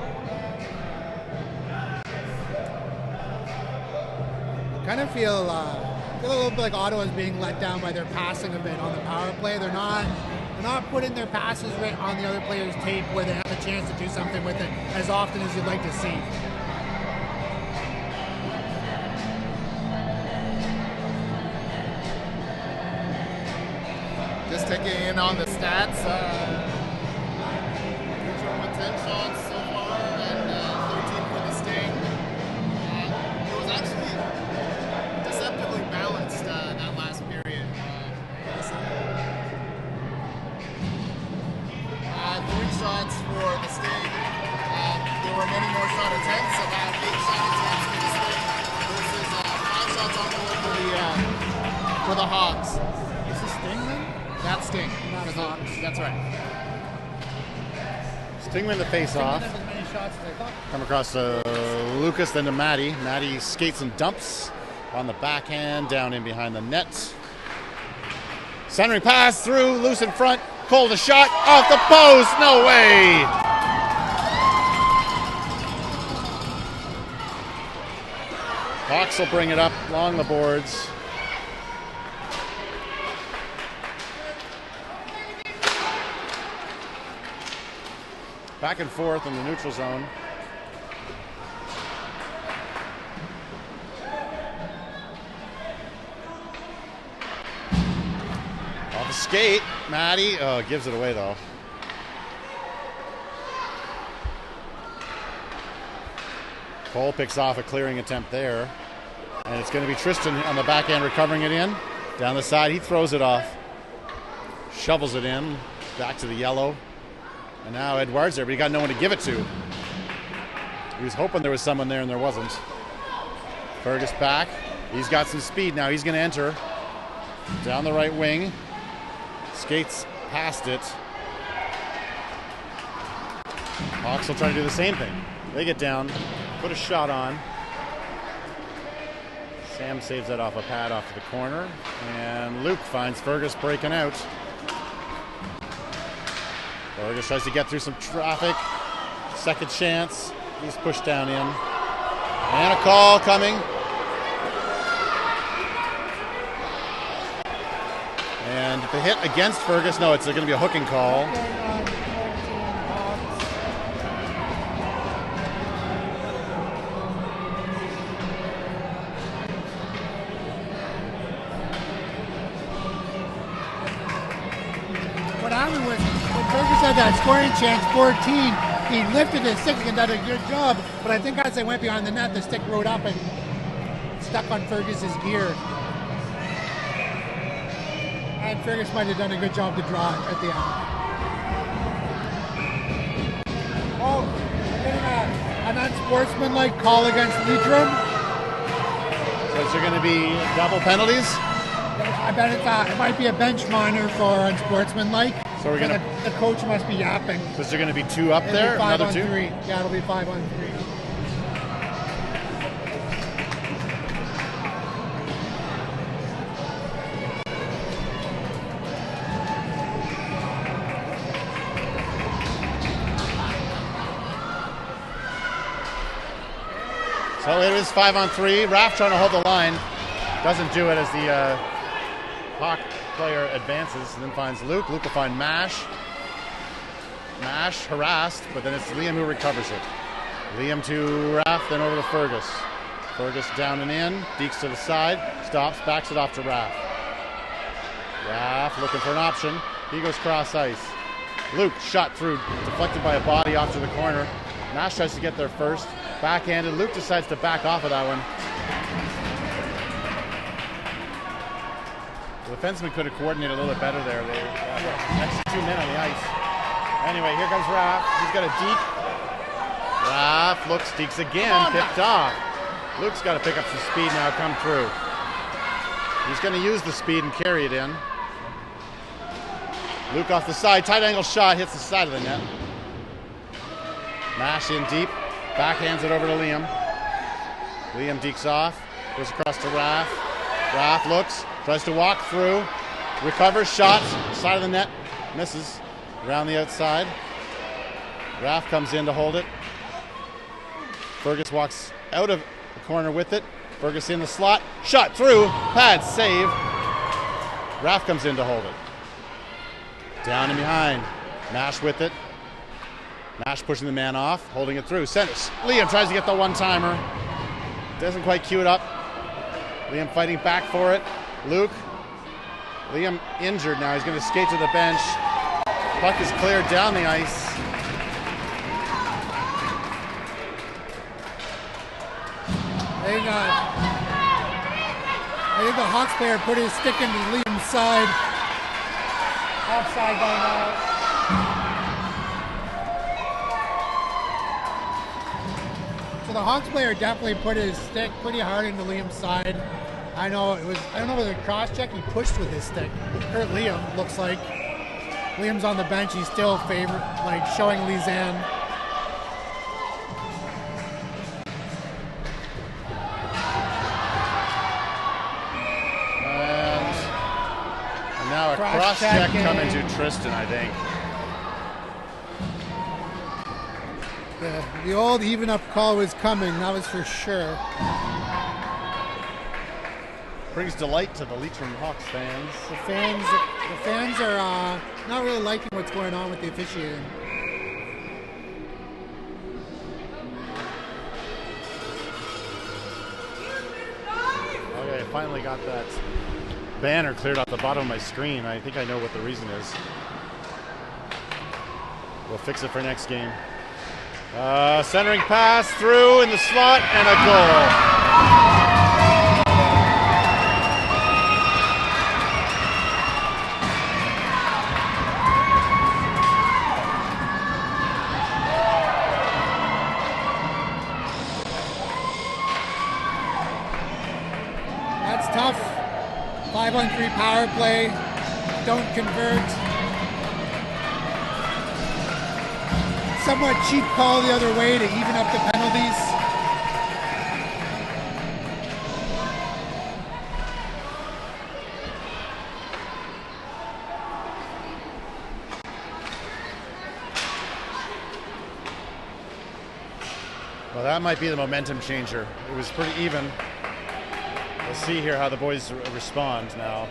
I kind of feel a little bit like Ottawa is being let down by their passing a bit on the power play. They're not putting their passes right on the other player's tape where they have a chance to do something with it as often as you'd like to see. Just taking in on the stats. Leitrim with 10 shots so far and 13 for the Sting. It was actually deceptively balanced that last period. 3 shots for the Sting. There were many more shot attempts, about 8 shot attempts for the Sting versus 5 shots on goal for the Hawks. Is this Sting then? That's Sting. Not For the Hawks. That's right. Sting win the face-off. As many shots as I thought. Come across to Lucas, then to Matty. Matty skates and dumps on the backhand, down in behind the net. Centering pass through, loose in front. Cole the shot, off the post, no way! Hawks will bring it up along the boards. Back and forth in the neutral zone. Off the skate, Matty gives it away though. Cole picks off a clearing attempt there. And it's going to be Tristan on the back end recovering it in. Down the side, he throws it off. Shovels it in, back to the yellow. And now Edwards there, but he got no one to give it to. He was hoping there was someone there, and there wasn't. Fergus back. He's got some speed now. He's going to enter. Down the right wing. Skates past it. Hawks will try to do the same thing. They get down, put a shot on. Sam saves that off a pad off to the corner. And Luke finds Fergus breaking out. Fergus tries to get through some traffic. Second chance. He's pushed down in. And a call coming. And the hit against Fergus. No, it's going to be a hooking call. What happened was when Fergus had that scoring chance, 14, he lifted his stick and did a good job. But I think as they went behind the net, the stick rode up and stuck on Fergus's gear. And Fergus might have done a good job to draw it at the end. Oh, we're getting an unsportsmanlike call against Leitrim. So is there going to be double penalties? I bet it might be a bench minor for unsportsmanlike. So we're gonna. The coach must be yapping. So is there going to be two up It'll there? be 5 Another on two? 3. Yeah, it'll be 5 on 3. So it is 5 on 3. Raff trying to hold the line. Doesn't do it as the Hawk player advances and then finds Luke. Luke will find Mash. Mash harassed, but then it's Liam who recovers it. Liam to Raff, then over to Fergus. Fergus down and in. Deeks to the side. Stops, backs it off to Raff. Raff looking for an option. He goes cross ice. Luke shot through, deflected by a body off to the corner. Mash tries to get there first. Backhanded. Luke decides to back off of that one. The defenseman could have coordinated a little bit better there. They extra 2 men on the ice. Anyway, here comes Raff. He's got a deke. Raff looks, deeks again, picked off. Luke's got to pick up some speed now, come through. He's going to use the speed and carry it in. Luke off the side, tight angle shot, hits the side of the net. Mash in deep, backhands it over to Liam. Liam dekes off, goes across to Raff. Raff looks, tries to walk through, recovers, shots, side of the net, misses, around the outside. Raff comes in to hold it. Fergus walks out of the corner with it. Fergus in the slot, shot through, pad, save. Raff comes in to hold it. Down and behind, Mash with it. Mash pushing the man off, holding it through, centers. Liam tries to get the one-timer. Doesn't quite cue it up. Liam fighting back for it. Luke. Liam injured now. He's going to skate to the bench. Puck is cleared down the ice. I think the Hawks player put his stick into Liam's side. Offside going out. So the Hawks player definitely put his stick pretty hard into Liam's side. I don't know if it was a cross check, he pushed with his stick. Hurt Liam, looks like. Liam's on the bench, he's still showing Lizanne. And now a cross check coming to Tristan, I think. The old even up call was coming, that was for sure. Brings delight to the Leitrim Hawks fans. The fans are not really liking what's going on with the officiating. Okay, I finally got that banner cleared off the bottom of my screen. I think I know what the reason is. We'll fix it for next game. Centering pass through in the slot and a goal. That's tough. 5-on-3 power play. Don't convert. Somewhat cheap call the other way to even up the penalties. Well, that might be the momentum changer. It was pretty even. We'll see here how the boys respond now.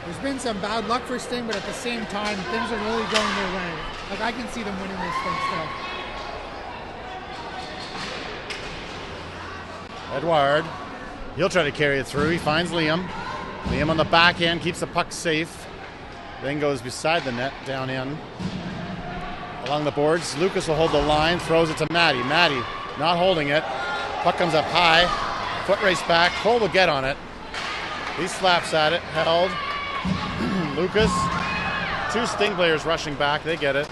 There's been some bad luck for Sting, but at the same time, things are really going their way. Like, I can see them winning this thing still. Edward, he'll try to carry it through. He finds Liam. Liam on the back end, keeps the puck safe. Then goes beside the net, down in. Along the boards, Lucas will hold the line, throws it to Matty. Matty not holding it. Puck comes up high. Foot race back. Cole will get on it. He slaps at it, held. Lucas, 2 Sting players rushing back. They get it.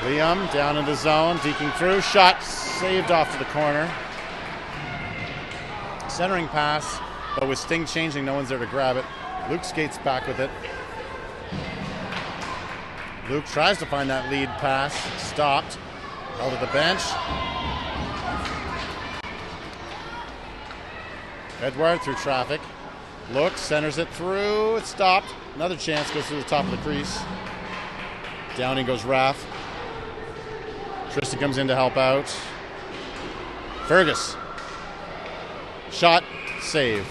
Liam down in the zone, deking through. Shot saved off to the corner. Centering pass, but with Sting changing, no one's there to grab it. Luke skates back with it. Luke tries to find that lead pass. Stopped. Held at the bench. Edward through traffic. Looks, centers it through. It's stopped. Another chance goes through the top of the crease. Down in goes Raff. Tristan comes in to help out. Fergus. Shot saved.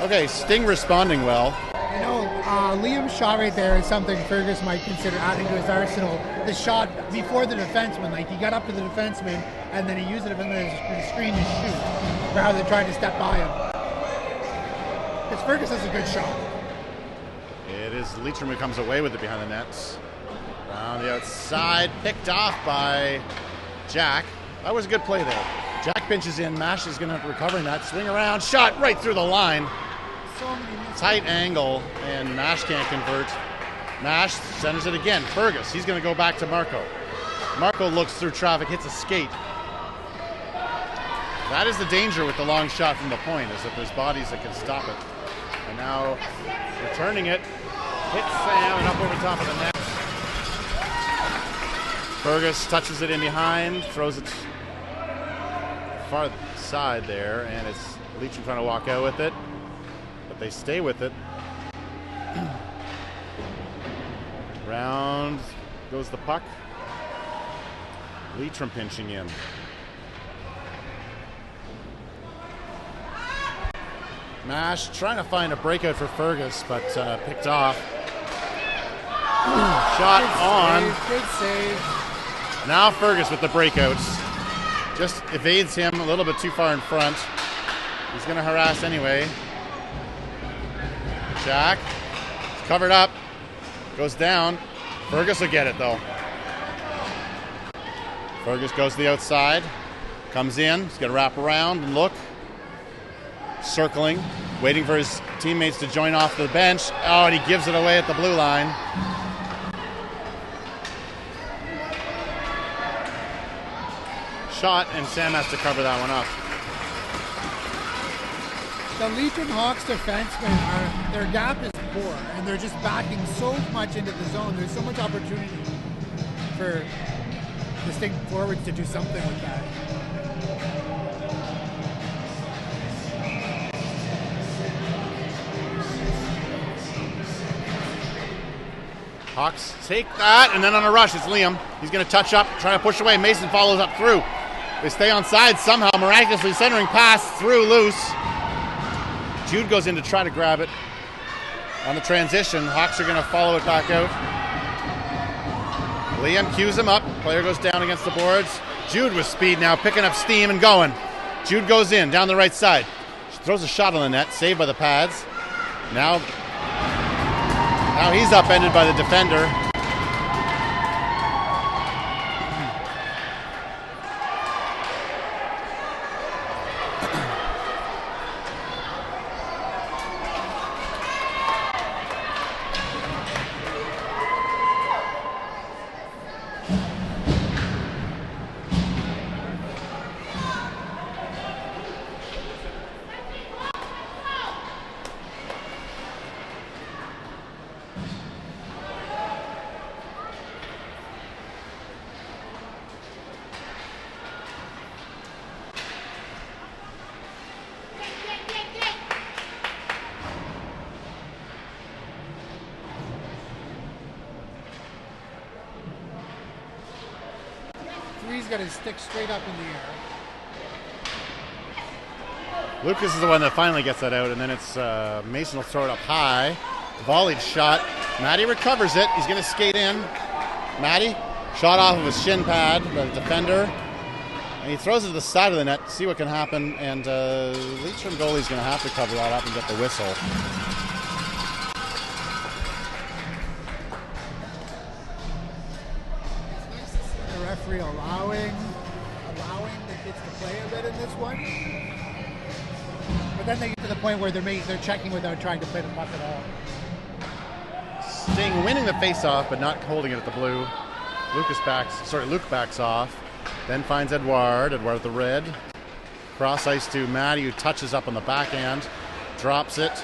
Okay, Sting responding well. You know, Liam's shot right there is something Fergus might consider adding to his arsenal. The shot before the defenseman, like he got up to the defenseman and then he used it in the screen to shoot rather than trying to step by him. Because Fergus has a good shot. It is Leitrim who comes away with it behind the nets. Around the outside, picked off by Jack. That was a good play there. Jack pinches in. Mash is going to recover that. Swing around. Shot right through the line. Tight angle, and Mash can't convert. Mash centers it again. Fergus, he's going to go back to Marco. Marco looks through traffic, hits a skate. That is the danger with the long shot from the point, is that there's bodies that can stop it. And now returning it, hits Sam and up over top of the net. Fergus touches it in behind, throws it far side there, and it's Leitrim trying to walk out with it. But they stay with it. Round goes the puck. Leitrim pinching in. Mash trying to find a breakout for Fergus, but picked off. Shot on. Good save. Now Fergus with the breakouts. Just evades him a little bit too far in front. He's going to harass anyway. Jack. It's covered up. Goes down. Fergus will get it though. Fergus goes to the outside. Comes in. He's going to wrap around and look. Circling. Waiting for his teammates to join off the bench. Oh, and he gives it away at the blue line. Shot, and Sam has to cover that one up. The Leitrim Hawks defensemen, their gap is poor, and they're just backing so much into the zone. There's so much opportunity for the Sting forwards to do something with that. Hawks take that, and then on a rush, it's Liam. He's going to touch up, trying to push away. Mason follows up through. They stay on side somehow, miraculously centering pass through loose. Jude goes in to try to grab it. On the transition, Hawks are going to follow it back out. Liam cues him up. Player goes down against the boards. Jude with speed now, picking up steam and going. Jude goes in, down the right side. Throws a shot on the net, saved by the pads. Now he's upended by the defender. three's got his stick straight up in the air. Lucas is the one that finally gets that out, and then it's Mason will throw it up high. Volleyed shot. Matty recovers it. He's going to skate in. Matty, shot off of his shin pad, the defender. And he throws it to the side of the net to see what can happen. And Leitrim goalie's going to have to cover that up and get the whistle. It's nice to see the referee allowing the kids to play a bit in this one. But then they get to the point where they're checking without trying to play the puck at all. Sting winning the face-off, but not holding it at the blue. Luke backs off. Then finds Edouard at the red. Cross ice to Matty, who touches up on the backhand. Drops it.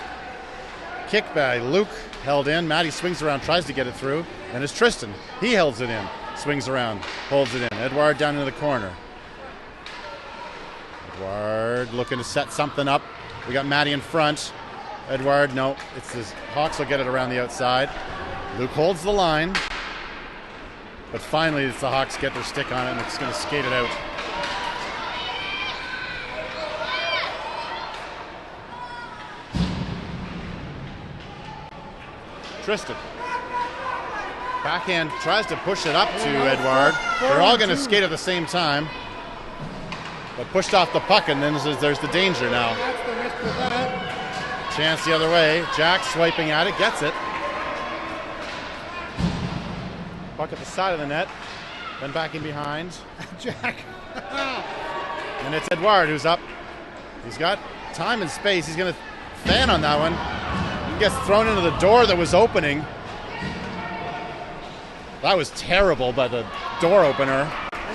Kick by Luke, held in. Matty swings around, tries to get it through. And it's Tristan. He holds it in. Swings around, holds it in. Edouard down into the corner. Edouard looking to set something up. We got Matty in front. Edouard, no. It's his Hawks will get it around the outside. Luke holds the line. But finally, it's the Hawks get their stick on it, and it's going to skate it out. Tristan. Backhand tries to push it up to Edouard. They're all going to skate at the same time. But pushed off the puck, and then there's the danger now. That's the risk with that. Chance the other way. Jack swiping at it, gets it. Puck at the side of the net, then back in behind. Jack. And it's Edouard who's up. He's got time and space. He's going to fan on that one. He gets thrown into the door that was opening. That was terrible by the door opener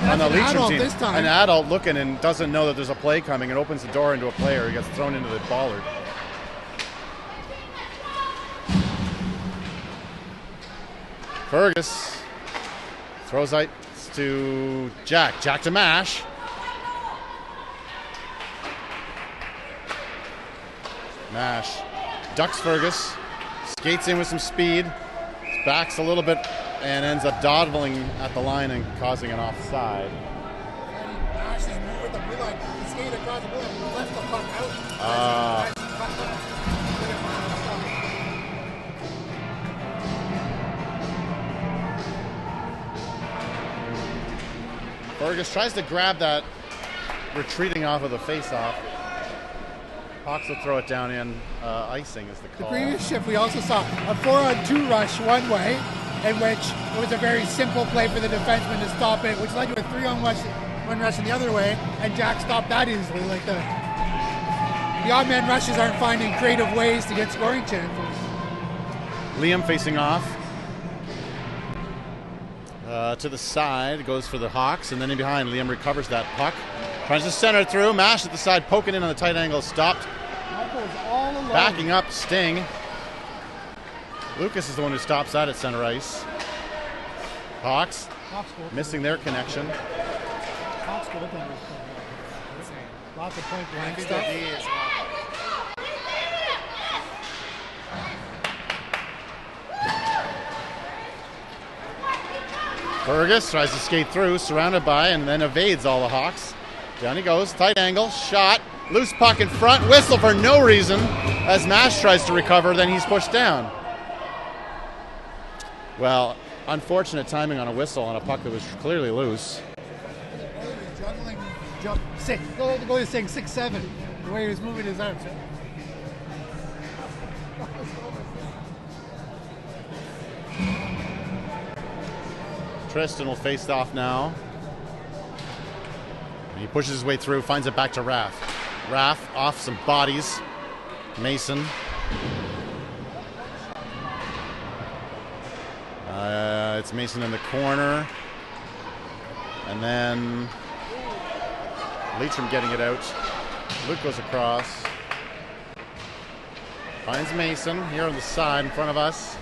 on the Leitrim team. This time. An adult looking and doesn't know that there's a play coming and opens the door into a player. He gets thrown into the bollard. Fergus throws it to Jack. Jack to Mash. Mash ducks Fergus. Skates in with some speed. Backs a little bit and ends up dawdling at the line and causing an offside. Mash is moving the blue line. He skated across the blue line. He left the puck out. Fergus tries to grab that retreating off of the face-off. Hawks will throw it down in. Icing is the call. The previous shift, we also saw a 4-on-2 rush one way, in which it was a very simple play for the defenseman to stop it, which led to a 3-on-1 rush in the other way, and Jack stopped that easily. Like the odd-man rushes aren't finding creative ways to get scoring chances. Liam facing off. To the side, goes for the Hawks, and then in behind, Liam recovers that puck. Tries to center it through. Mash at the side, poking in on the tight angle, stopped. All alone. Backing up, Sting. Lucas is the one who stops that at center ice. Hawks missing their connection. Hawks goaltenders. Lots of point blank stuff. Fergus tries to skate through, surrounded by, and then evades all the Hawks. Down he goes, tight angle, shot, loose puck in front, whistle for no reason as Mash tries to recover, then he's pushed down. Well, unfortunate timing on a whistle on a puck that was clearly loose. Juggling, jump, six. The goalie is saying 6-7, the way he was moving his arms. Tristan will face off now. He pushes his way through, finds it back to Raff. Raff off some bodies. Mason. It's Mason in the corner. And then Leitrim getting it out. Luke goes across. Finds Mason here on the side in front of us.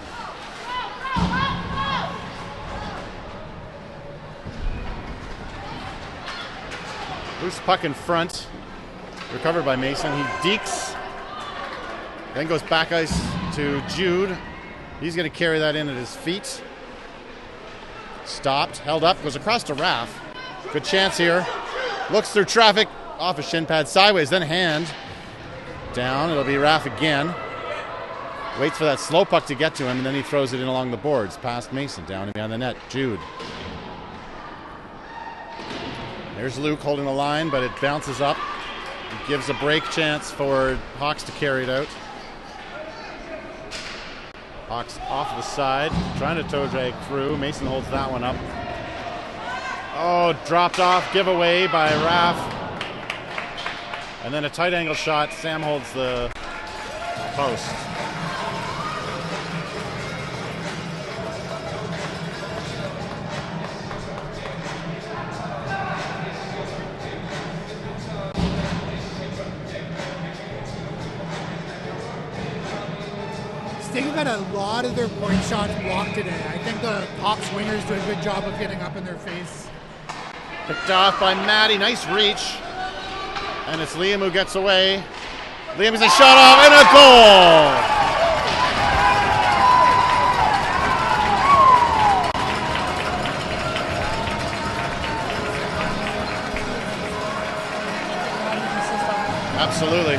Loose puck in front, recovered by Mason. He dekes, then goes back ice to Jude. He's going to carry that in at his feet. Stopped, held up, goes across to Raff. Good chance here. Looks through traffic. Off his shin pad sideways, then hand. Down. It'll be Raff again. Waits for that slow puck to get to him, and then he throws it in along the boards. Past Mason. Down and behind the net. Jude. There's Luke holding the line, but it bounces up. It gives a break chance for Hawks to carry it out. Hawks off the side, trying to toe drag through. Mason holds that one up. Oh, dropped off, giveaway by Raff. And then a tight angle shot. Sam holds the post. Sting got a lot of their point shots blocked today. I think the Hawks wingers do a good job of getting up in their face. Picked off by Matty. Nice reach. And it's Liam who gets away. Liam is a shot off and a goal! Absolutely.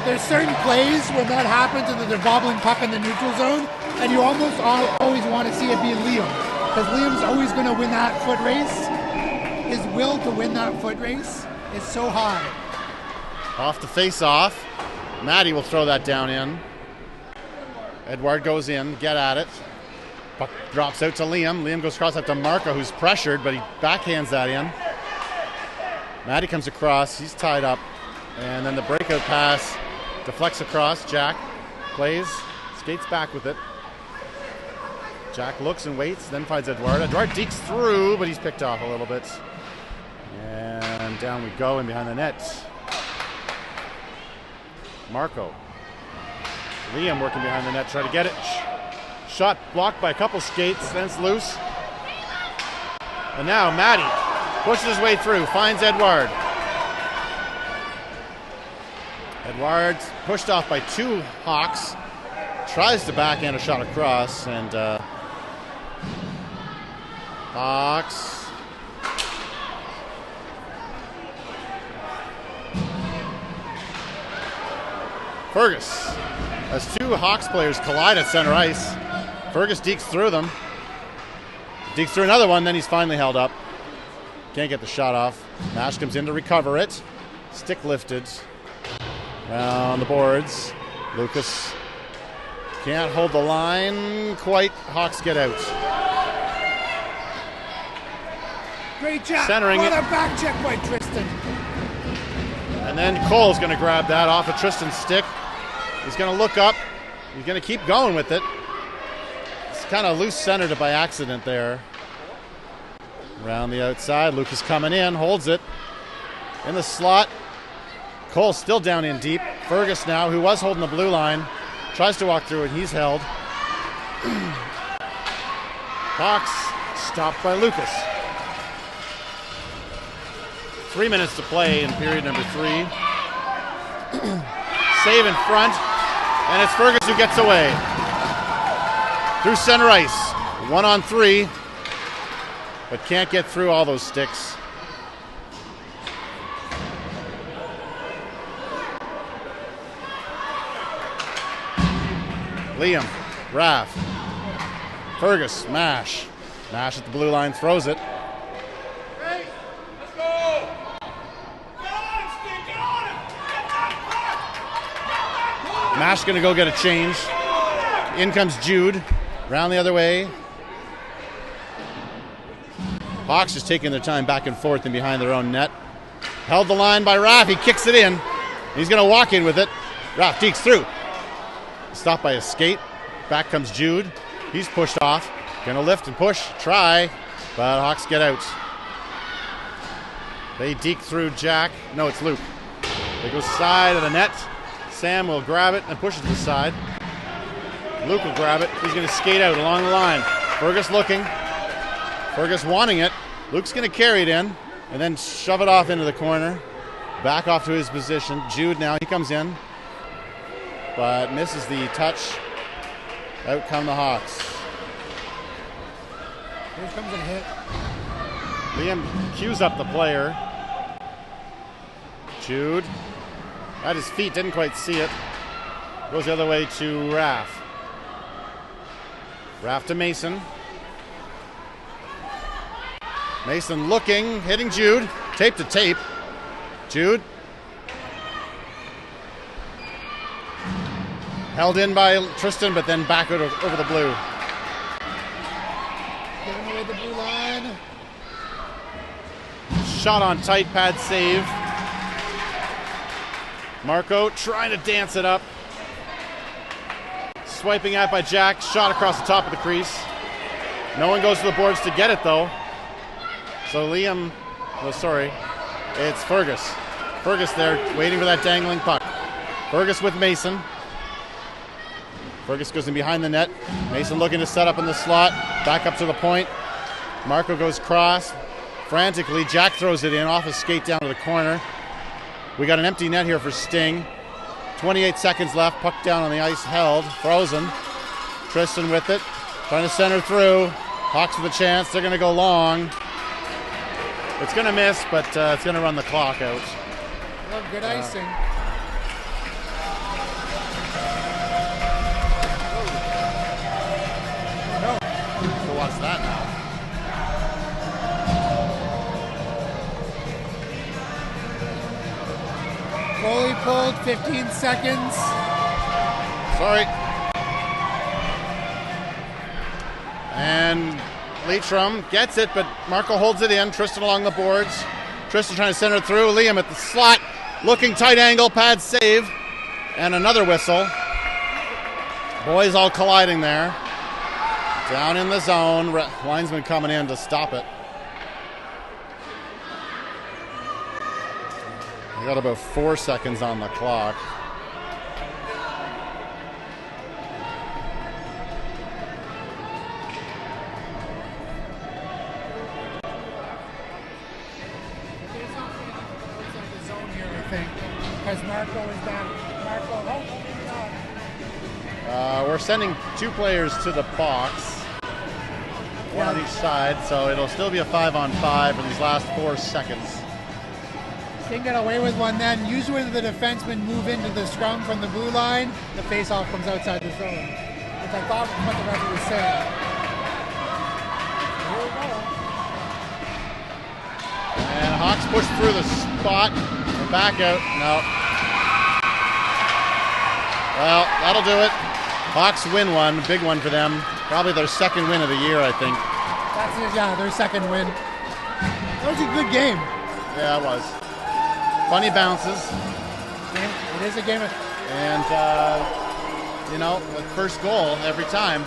There's certain plays when that happens and they're bobbling puck in the neutral zone, and you almost always want to see it be Liam, because Liam's always going to win that foot race. His will to win that foot race is so high. Off the face-off. Matty will throw that down in. Edward goes in, get at it. Puck drops out to Liam. Liam goes across up to Marco, who's pressured, but he backhands that in. Matty comes across, he's tied up. And then the breakout pass deflects across. Jack plays, skates back with it. Jack looks and waits, then finds Edward. Edward dekes through, but he's picked off a little bit. And down we go, and behind the net. Marco. Liam working behind the net, try to get it. Shot blocked by a couple skates, then it's loose. And now Matty pushes his way through, finds Edward. Edwards pushed off by two Hawks, tries to backhand a shot across, and Hawks Fergus as two Hawks players collide at center ice. Fergus dekes through them, dekes through another one, then he's finally held up. Can't get the shot off. Nash comes in to recover it. Stick lifted. On the boards. Lucas can't hold the line quite. Hawks get out. Great job. Centering what it. a back check by Tristan. And then Cole's going to grab that off of Tristan's stick. He's going to look up. He's going to keep going with it. It's kind of loose centered it by accident there. Around the outside. Lucas coming in. Holds it. In the slot. Cole still down in deep. Fergus now, who was holding the blue line, tries to walk through it. He's held. Hawks stopped by Lucas. 3 minutes to play in period number 3. Save in front, and it's Fergus who gets away. Through center ice. 1-on-3, but can't get through all those sticks. Liam, Raff, Fergus, Mash. Mash at the blue line, throws it. Hey, let's go! Get on, Steve, get on him! Get that puck! Mash gonna go get a change. In comes Jude, round the other way. Hawks just taking their time back and forth and behind their own net. Held the line by Raff, he kicks it in. He's gonna walk in with it. Raff dekes through. Stopped by a skate. Back comes Jude. He's pushed off. Gonna lift and push. Try. But Hawks get out. They deke through Jack. No, it's Luke. They go side of the net. Sam will grab it and push it to the side. Luke will grab it. He's gonna skate out along the line. Fergus looking. Fergus wanting it. Luke's gonna carry it in and then shove it off into the corner. Back off to his position. Jude now, he comes in, but misses the touch. Out come the Hawks. Here comes a hit. Liam cues up the player. Jude at his feet, didn't quite see it. Goes the other way to Raff. Raff to Mason. Mason looking, hitting Jude. Tape to tape. Jude. Held in by Tristan, but then back over the blue. Giving away the blue line. Shot on tight, pad save. Marco trying to dance it up. Swiping out by Jack. Shot across the top of the crease. No one goes to the boards to get it, though. So Liam, it's Fergus. Fergus there, waiting for that dangling puck. Fergus with Mason. Fergus goes in behind the net. Mason looking to set up in the slot. Back up to the point. Marco goes cross. Frantically, Jack throws it in off his skate down to the corner. We got an empty net here for Sting. 28 seconds left. Puck down on the ice, held, frozen. Tristan with it, trying to center through. Hawks with a chance. They're going to go long. It's going to miss, but it's going to run the clock out. Well, good icing. We'll watch that now. Goalie pulled, 15 seconds. Sorry. And Leitrim gets it, but Marco holds it in. Tristan along the boards. Tristan trying to center it through. Liam at the slot. Looking tight angle, pad save. And another whistle. Boys all colliding there. Down in the zone. Linesman coming in to stop it. We got about 4 seconds on the clock. Because Marco is down. We're sending 2 players to the box, one on each side, so it'll still be a 5-on-5 in these last 4 seconds. Didn't get away with one then. Usually when the defensemen move into the scrum from the blue line, the face-off comes outside the zone, which I thought was what the referee was saying. Here we go. And Hawks push through the spot. And back out. No. Well, that'll do it. Hawks win one. Big one for them. Probably their second win of the year, I think. That's it, yeah, their second win. That was a good game. Yeah, it was. Funny bounces. It is a game of... And, the first goal every time.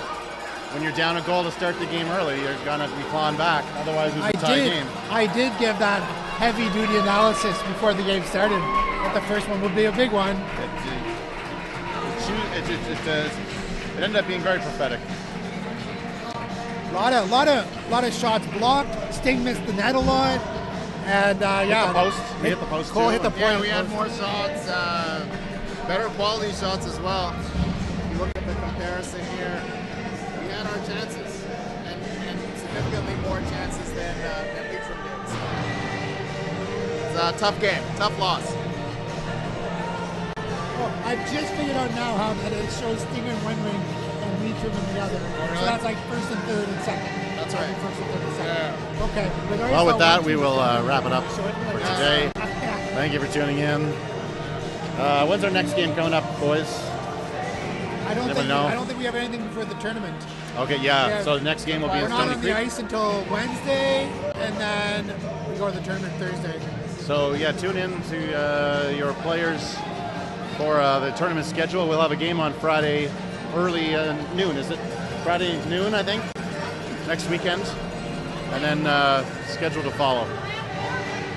When you're down a goal to start the game early, you're going to be clawing back. Otherwise, it's a tie game. I did give that heavy-duty analysis before the game started. That the first one would be a big one. It ended up being very prophetic. A lot of shots blocked. Sting missed the net a lot. And, hit the post. We hit the post, Cole too. hit the point. Yeah, we had more shots, better quality shots as well. If you look at the comparison here, we had our chances, and significantly more chances than Leitrim did. So it's a tough game, tough loss. Well, I just figured out now how that it shows Sting and Windring and Leitrim in the other. Oh, really? So that's like first and third and second. That's right. First and third and second. Yeah. Okay. Well, with that, we will wrap it up for today. Thank you for tuning in. When's our next game coming up, boys? I don't think we have anything before the tournament. Okay, yeah. So the next game will be in We're not Stony on Creek. the ice until Wednesday, and then we go to the tournament Thursday. So yeah, tune in to your players for the tournament schedule. We'll have a game on Friday early noon. Is it Friday noon? I think next weekend, and then schedule to follow.